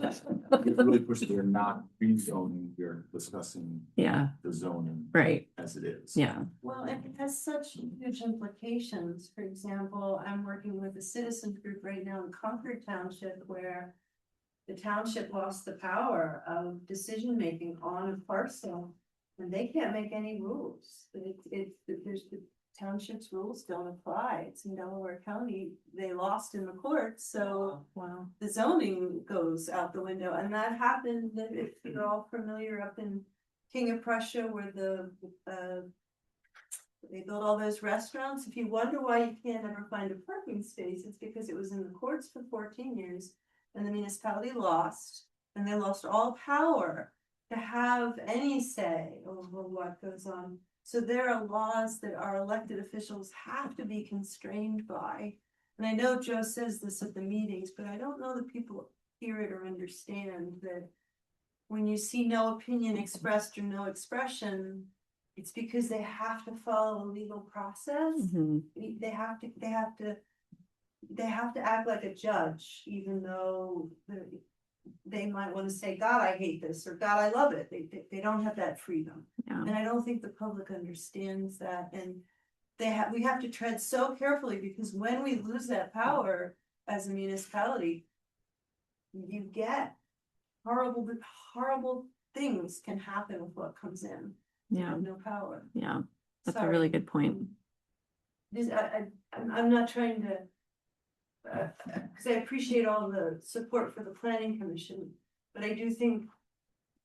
push that we're not rezoning, we're discussing Yeah, the zoning right. as it is. Yeah. Well, and it has such huge implications. For example, I'm working with a citizen group right now in Concord Township where the township lost the power of decision-making on a parcel. And they can't make any rules. There's the township's rules don't apply. It's in Delaware County. They lost in the courts, so Wow. the zoning goes out the window. And that happened, if you're all familiar, up in King of Prussia where they built all those restaurants. If you wonder why you can't ever find a parking space, it's because it was in the courts for 14 years and the municipality lost, and they lost all power to have any say over what goes on. So there are laws that our elected officials have to be constrained by. And I know Joe says this at the meetings, but I don't know that people hear it or understand that when you see no opinion expressed or no expression, it's because they have to follow a legal process. Mhm. They have to act like a judge, even though they might want to say, God, I hate this, or God, I love it. They don't have that freedom. Yeah. And I don't think the public understands that. And we have to tread so carefully, because when we lose that power as a municipality, you get horrible things can happen with what comes in. You Yeah. have no power. Yeah. That's a Sorry. really good point. I'm not trying to, because I appreciate all the support for the planning commission, but I do think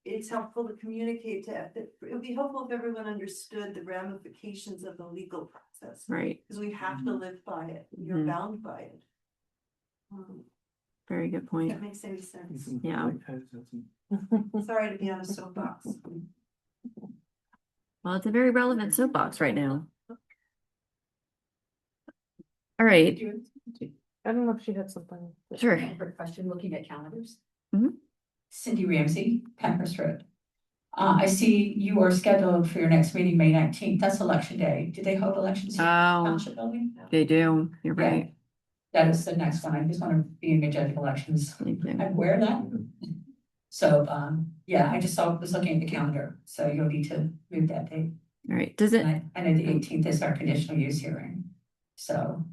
it's helpful to communicate that it would be helpful if everyone understood the ramifications of the legal process. Right. Because we have to live by it. You're Mhm. bound by it. Very good If point. that makes any sense. Yeah. Sorry to be on a soapbox. Well, it's a very relevant soapbox right now. All right. I don't know if she had something. Sure. Quick question, looking at calendars. Mhm. Cindy Ramsey, Penhurst Road. I see you are scheduled for your next meeting, May 19th. That's election day. Do they hold elections here in the Oh, Township Building? they do. You're Yeah. right. That is the next one. I just want to be in a judge of elections. Thank you. I'm aware of that. So, yeah, I just was looking at the calendar, so you'll need to move that date. All right. Does And it? I know the 18th is our conditional use hearing. So,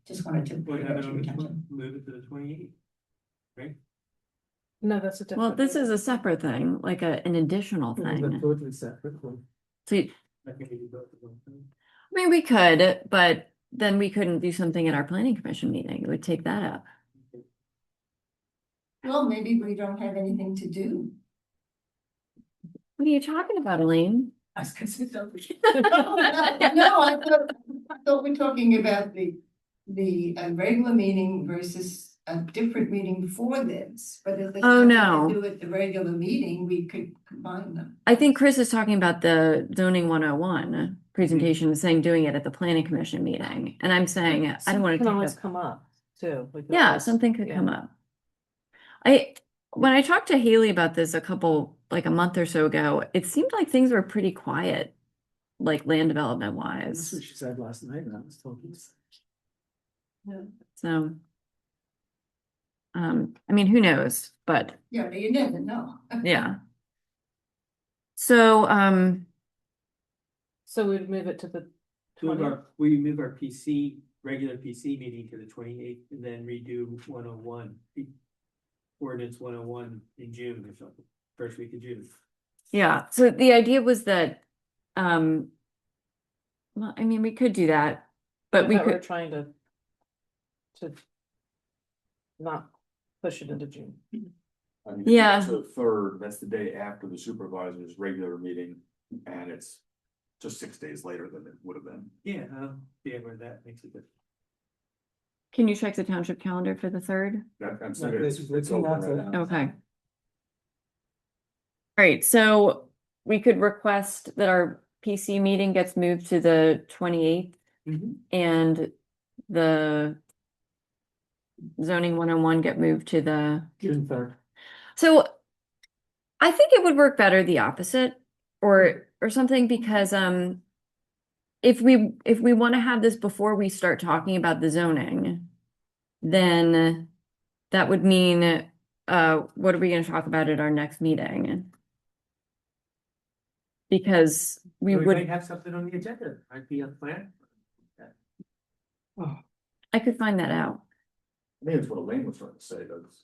just wanted to bring that to your attention. Move it to the 28th. Right? No, that's a different. Well, this is a separate thing, like an additional It's a thing. totally separate one. So, I think we do both of them. I mean, we could, but then we couldn't do something at our planning commission meeting. It would take that up. Well, maybe we don't have anything to do. What are you talking about, Elaine? I was gonna say something. No, I thought we're talking about the regular meeting versus a different meeting for this, but if there's Oh, nothing no. to do with the regular meeting, we could combine them. I think Chris is talking about the zoning 101 presentation, saying doing it at the planning commission meeting. And I'm saying, I don't want to Can take always up. come up too. We could Yeah, always- something could yeah. come up. When I talked to Haley about this a month or so ago, it seemed like things were pretty quiet, like land development That's wise. what she said last night when I was talking. So, I mean, who knows? But Yeah, but you never know. yeah. So, So we'd move it to the Move 20th. we move our regular PC meeting to the 28th and then redo 101. Ordinance 101 in June or something, first week of June. yeah. So the idea was that, well, I mean, we could do that. But we We're could, trying to not push it into June. I mean, Yeah. So the third, that's the day after the supervisor's regular meeting, and it's just 6 days later than it would have been. Yeah, yeah, where that makes it different. can you check the township calendar for the 3rd? I'm No, saying it's it's looking open at right it. now. Okay. All right, so we could request that our PC meeting gets moved to the 28th and the zoning 101 get moved to the, June 3rd. so I think it would work better the opposite or something because if we want to have this before we start talking about the zoning, then that would mean what are we going to talk about at our next meeting? Because we We would, might have something on the agenda, might be a plan. I could find that out. I think that's what Elaine was trying to say, that's.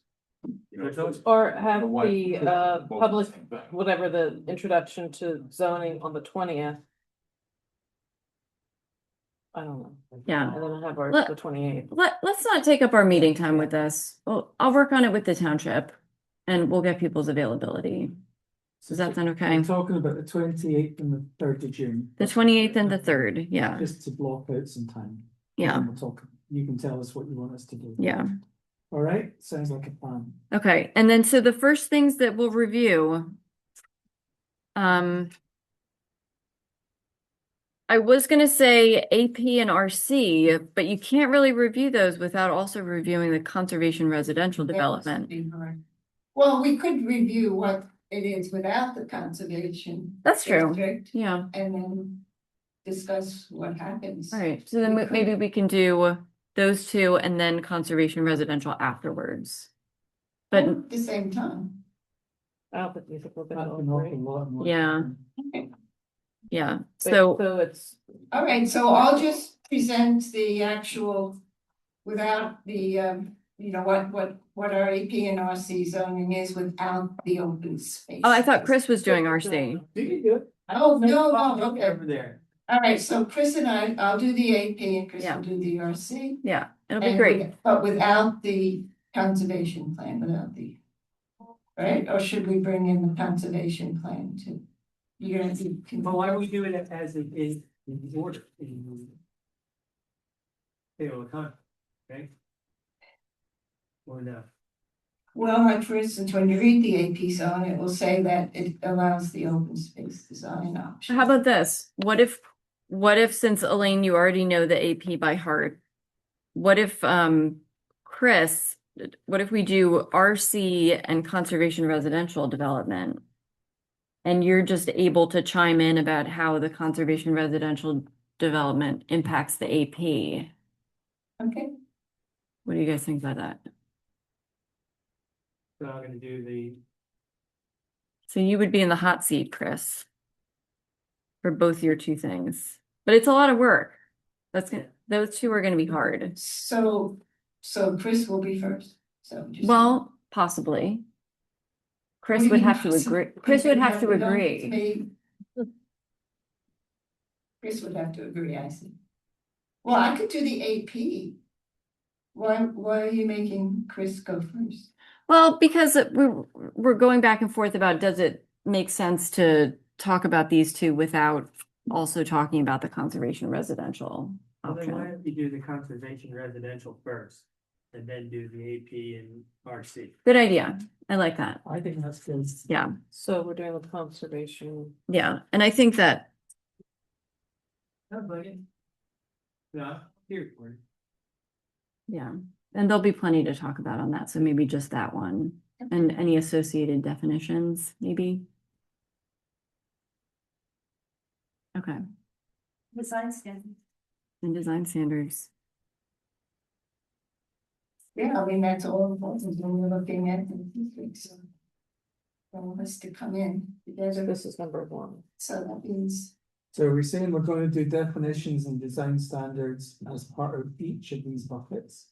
You know, There's always- Or have Why- the both public, the same thing. whatever, the introduction to zoning on the 20th. I don't know. Yeah. And then have ours Let- the 28th. Let's not take up our meeting time with this. Well, I'll work on it with the township and we'll get people's availability. Does that sound okay? We're talking about the 28th and the 3rd of June. The 28th and the 3rd, yeah, Just to block out some time. yeah, And we'll talk, you can tell us what you want us to do. yeah. All right, sounds like a plan. Okay, and then so the first things that we'll review. I was gonna say AP and RC, but you can't really review those without also reviewing the conservation residential development. Well, we could review what it is without the conservation. That's true. district Yeah, And then discuss what happens. all right, so then We could- maybe we can do those two and then conservation residential afterwards. But At the same time. I don't think you think we're That's gonna an all awful agree. lot more. Yeah. Okay. yeah, Wait, so So it's, All right, so I'll just present the actual without the, what our AP and RC zoning is without the open space. oh, I thought Chris was doing RC. You can do it. Oh, no, okay. Over there. All right, so Chris and I'll do the AP and Chris Yeah. will do the RC. Yeah, it'll be and great. But without the conservation plan, without the. Right, or should we bring in the conservation plan too? You're gonna be. But why don't we do it as it is in the order? In the table of contents, okay? Or no? Well, like for instance, when you read the AP zone, it will say that it allows the open space design option. How about this? What if since Elaine, you already know the AP by heart? What if Chris, what if we do RC and conservation residential development? And you're just able to chime in about how the conservation residential development impacts the AP. Okay, What do you guys think about that? So I'm gonna do the, So you would be in the hot seat, Chris, for both your two things, but it's a lot of work. Those two are gonna be hard. so Chris will be first, so. just- Well, possibly. What Chris do you would mean have to possibly? agree. Chris would have to You don't agree. me- Chris would have to agree, I see. Well, I could do the AP. Why are you making Chris go first? Well, because we're going back and forth about does it make sense to talk about these two without also talking about the conservation residential well, then why option? don't we do the conservation residential first? And then do the AP and RC? Good idea. I like that. I think that's good. Yeah, so we're doing with conservation. yeah. And I think that, Sounds like it. No, here for it. yeah, and there'll be plenty to talk about on that. So maybe just that one and any associated definitions, maybe. Okay, Design standards. and design standards. Yeah, I mean, that's all important when we're looking at the district, so. All of us to come in together, This is number 1. so that means, So we're saying we're going to do definitions and design standards as part of each of these buckets,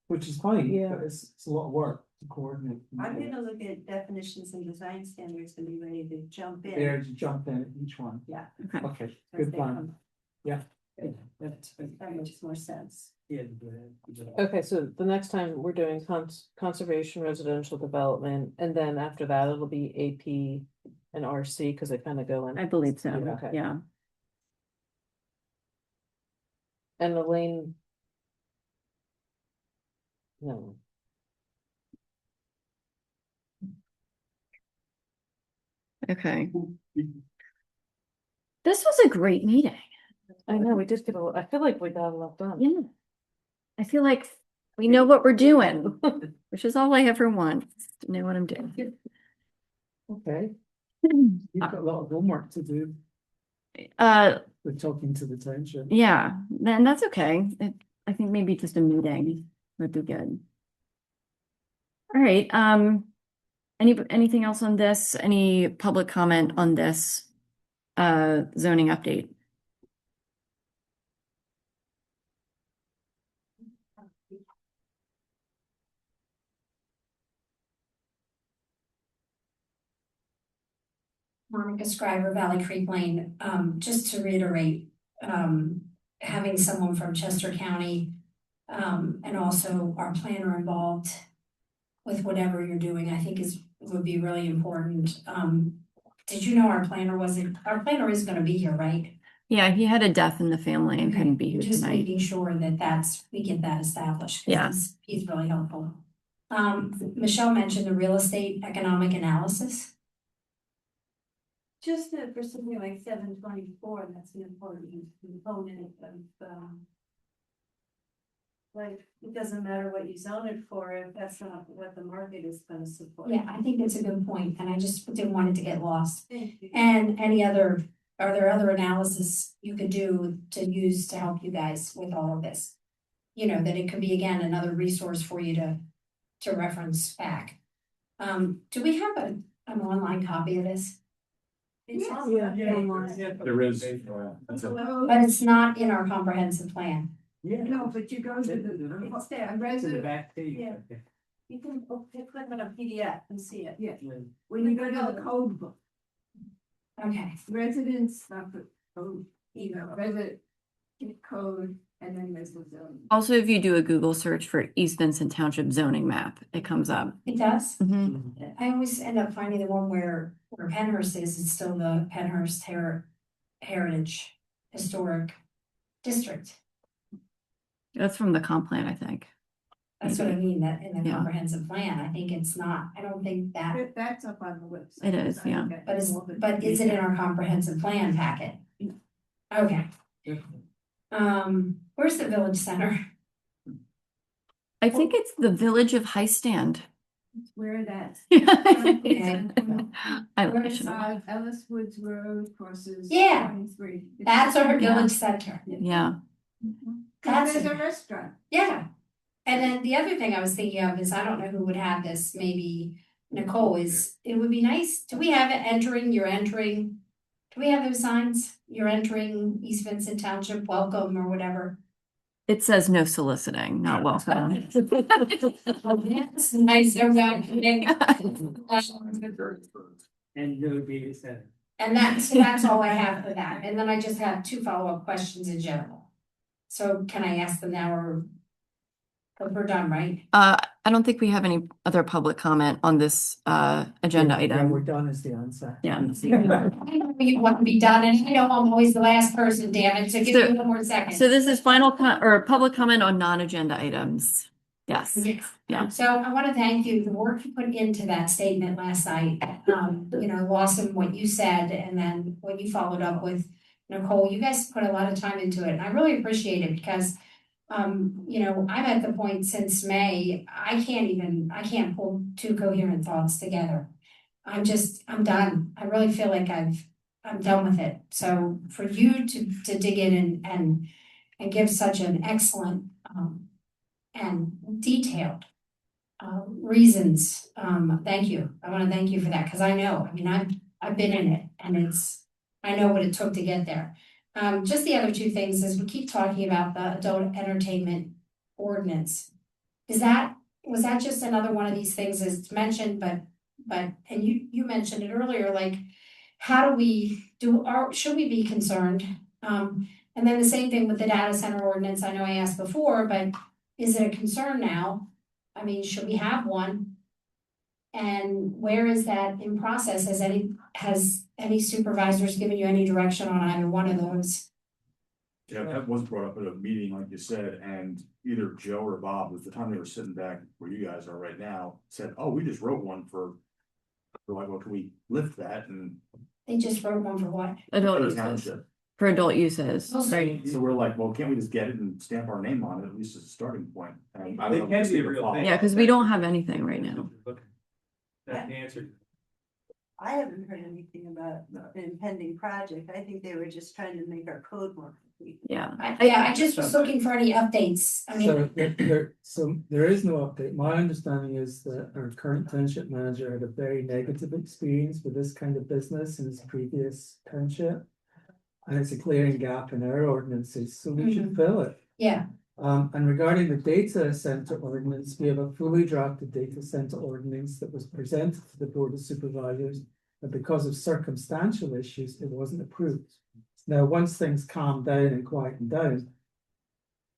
which is fine, Yeah. but it's a lot of work to coordinate. I'm gonna look at definitions and design standards and be ready to jump in. There to jump in at each one. Yeah. Okay. Okay, as good they plan. come. Yeah. That makes more sense. Yeah. go ahead. Okay, so the next time we're doing conservation residential development, and then after that, it'll be AP and RC, because they kind of go in. I believe so, Okay. yeah. And Elaine. No, Okay. This was a great meeting. I know, we just get I feel like we got a lot done. Yeah. I feel like we know what we're doing, which is all I ever want, is to know what I'm doing. Okay, you've got a lot of homework to do Uh, with talking to the township. yeah, then that's okay. I think maybe just a meeting would be good. All right, anything else on this? Any public comment on this zoning update? Monica Scriber, Valley Creek Lane, just to reiterate, having someone from Chester County, and also our planner involved with whatever you're doing, I think would be really important. Did you know our planner is gonna be here, right? Yeah, he had a death in the family and Okay, couldn't be here just tonight. making sure that we get that established. 'Cause Yeah. He's really helpful. Michelle mentioned the real estate economic analysis. Just that for something like 724, that's an important component of, like, it doesn't matter what you zone it for, if that's not what the market is gonna support. Yeah, I think it's a good point, and I just didn't want it to get lost. Thank you. And are there other analysis you could do to use to help you guys with all of this? You know, that it could be, again, another resource for you to reference back. Do we have an online copy of this? It's Yes. on online. There is. But it's not in our comprehensive plan. Yeah. No, but you go to the, it's there, It's in the resident, back page. yeah. you can click on a PDF and see it. Yeah. When you go to the code book, Okay, residents, not the code, resident code, and then there's the zone. Also, if you do a Google search for East Vincent Township zoning map, it comes up. it does. Mhm. I always end up finding the one where Penhurst is, it's still the Penhurst Heritage Historic District. That's from the comp plan, I think. That's what I mean, that in the Yeah. comprehensive plan, I think it's not, I don't think that, That's up on the website. It is, yeah. but is it in our comprehensive plan packet? Okay, where's the village center? I think it's the village of High Stand. Where that. I should know. Ellis Woods Road crosses. Yeah. 23. That's our Yeah. village center. Yeah, That's There's it. a restaurant. Yeah. And then the other thing I was thinking of is, I don't know who would have this, maybe Nicole, is it would be nice, do we have it you're entering? Do we have those signs? You're entering East Vincent Township, welcome or whatever. it says no soliciting, not welcome. That's nice, okay. And there would be a center. And that's all I have for that. And then I just have 2 follow-up questions in general. So can I ask them now or we're done, right? I don't think we have any other public comment on this agenda Yeah, we're item. done is the answer. Yeah. I know you want to be done, and I know I'm always the last person, damn it, so give me 1 more second. So this is final or public comment on non-agenda items. Yes. Yes. Yeah. So I want to thank you, the work you put into that statement last night, Lawson, what you said, and then what you followed up with Nicole, you guys put a lot of time into it, and I really appreciate it because I'm at the point since May, I can't pull 2 coherent thoughts together. I'm done. I really feel like I'm done with it. So for you to dig in and give such an excellent, and detailed reasons. Thank you. I want to thank you for that because I know, I've been in it and I know what it took to get there. Just the other 2 things is we keep talking about the adult entertainment ordinance. Was that just another one of these things as mentioned, but and you mentioned it earlier, like how do we should we be concerned? And then the same thing with the data center ordinance. I know I asked before, but is it a concern now? I mean, should we have one? And where is that in process? Has any supervisors given you any direction on either one of those? Yeah, that was brought up at a meeting, like you said, and either Joe or Bob, at the time they were sitting back where you guys are right now, said, oh, we just wrote one for. We're like, well, can we lift that? And They just wrote one for what? Adult other uses, township. for adult uses, Oh, so- right? So we're like, well, can't we just get it and stamp our name on it, at least as a starting point? And I It don't know. can if be a it's real follow- thing. Yeah, because we don't have anything right now. That answered. I haven't heard anything about an impending project. I think they were just trying to make our code more complete. Yeah. I just was looking for any updates. I So mean, there is no update. My understanding is that our current township manager had a very negative experience with this kind of business in his previous township. And it's a glaring gap in our ordinances, so we should fill it. yeah, And regarding the data center ordinance, we have a fully drafted data center ordinance that was presented to the Board of Supervisors. But because of circumstantial issues, it wasn't approved. Now, once things calm down and quieten down,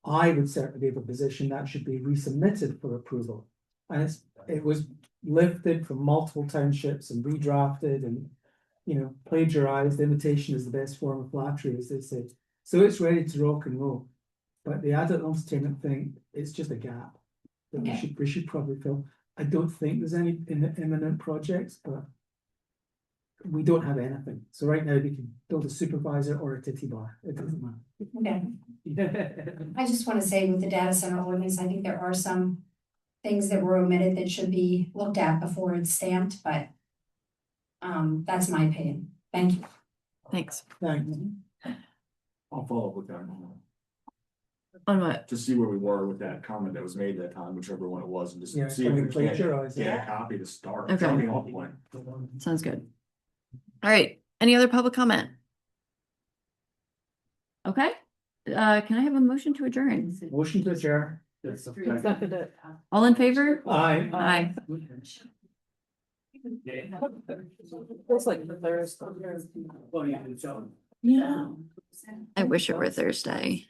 I would certainly be of a position that should be resubmitted for approval. And it was lifted from multiple townships and redrafted and, plagiarized. Imitation is the best form of flattery, as they say. So it's ready to rock and roll. But the adult entertainment thing, it's just a gap that Okay. we should probably fill. I don't think there's any imminent projects, but we don't have anything. So right now we can build a supervisor or a titty bar. It doesn't okay. matter. I just want to say with the data center ordinance, I think there are some things that were omitted that should be looked at before it's stamped, but that's my opinion. Thank you. Thanks. Thanks. I'll follow up with that. On what? To see where we were with that comment that was made that time, whichever one it was, and just Yeah, see if we can plagiarize it. get a copy to start. Okay. Starting off point. Sounds good. All right, any other public comment? Okay, can I have a motion to adjourn? Motion to adjourn. Second it. All in favor? Aye. Aye. Feels like the Thursday. Yeah. I wish it were Thursday.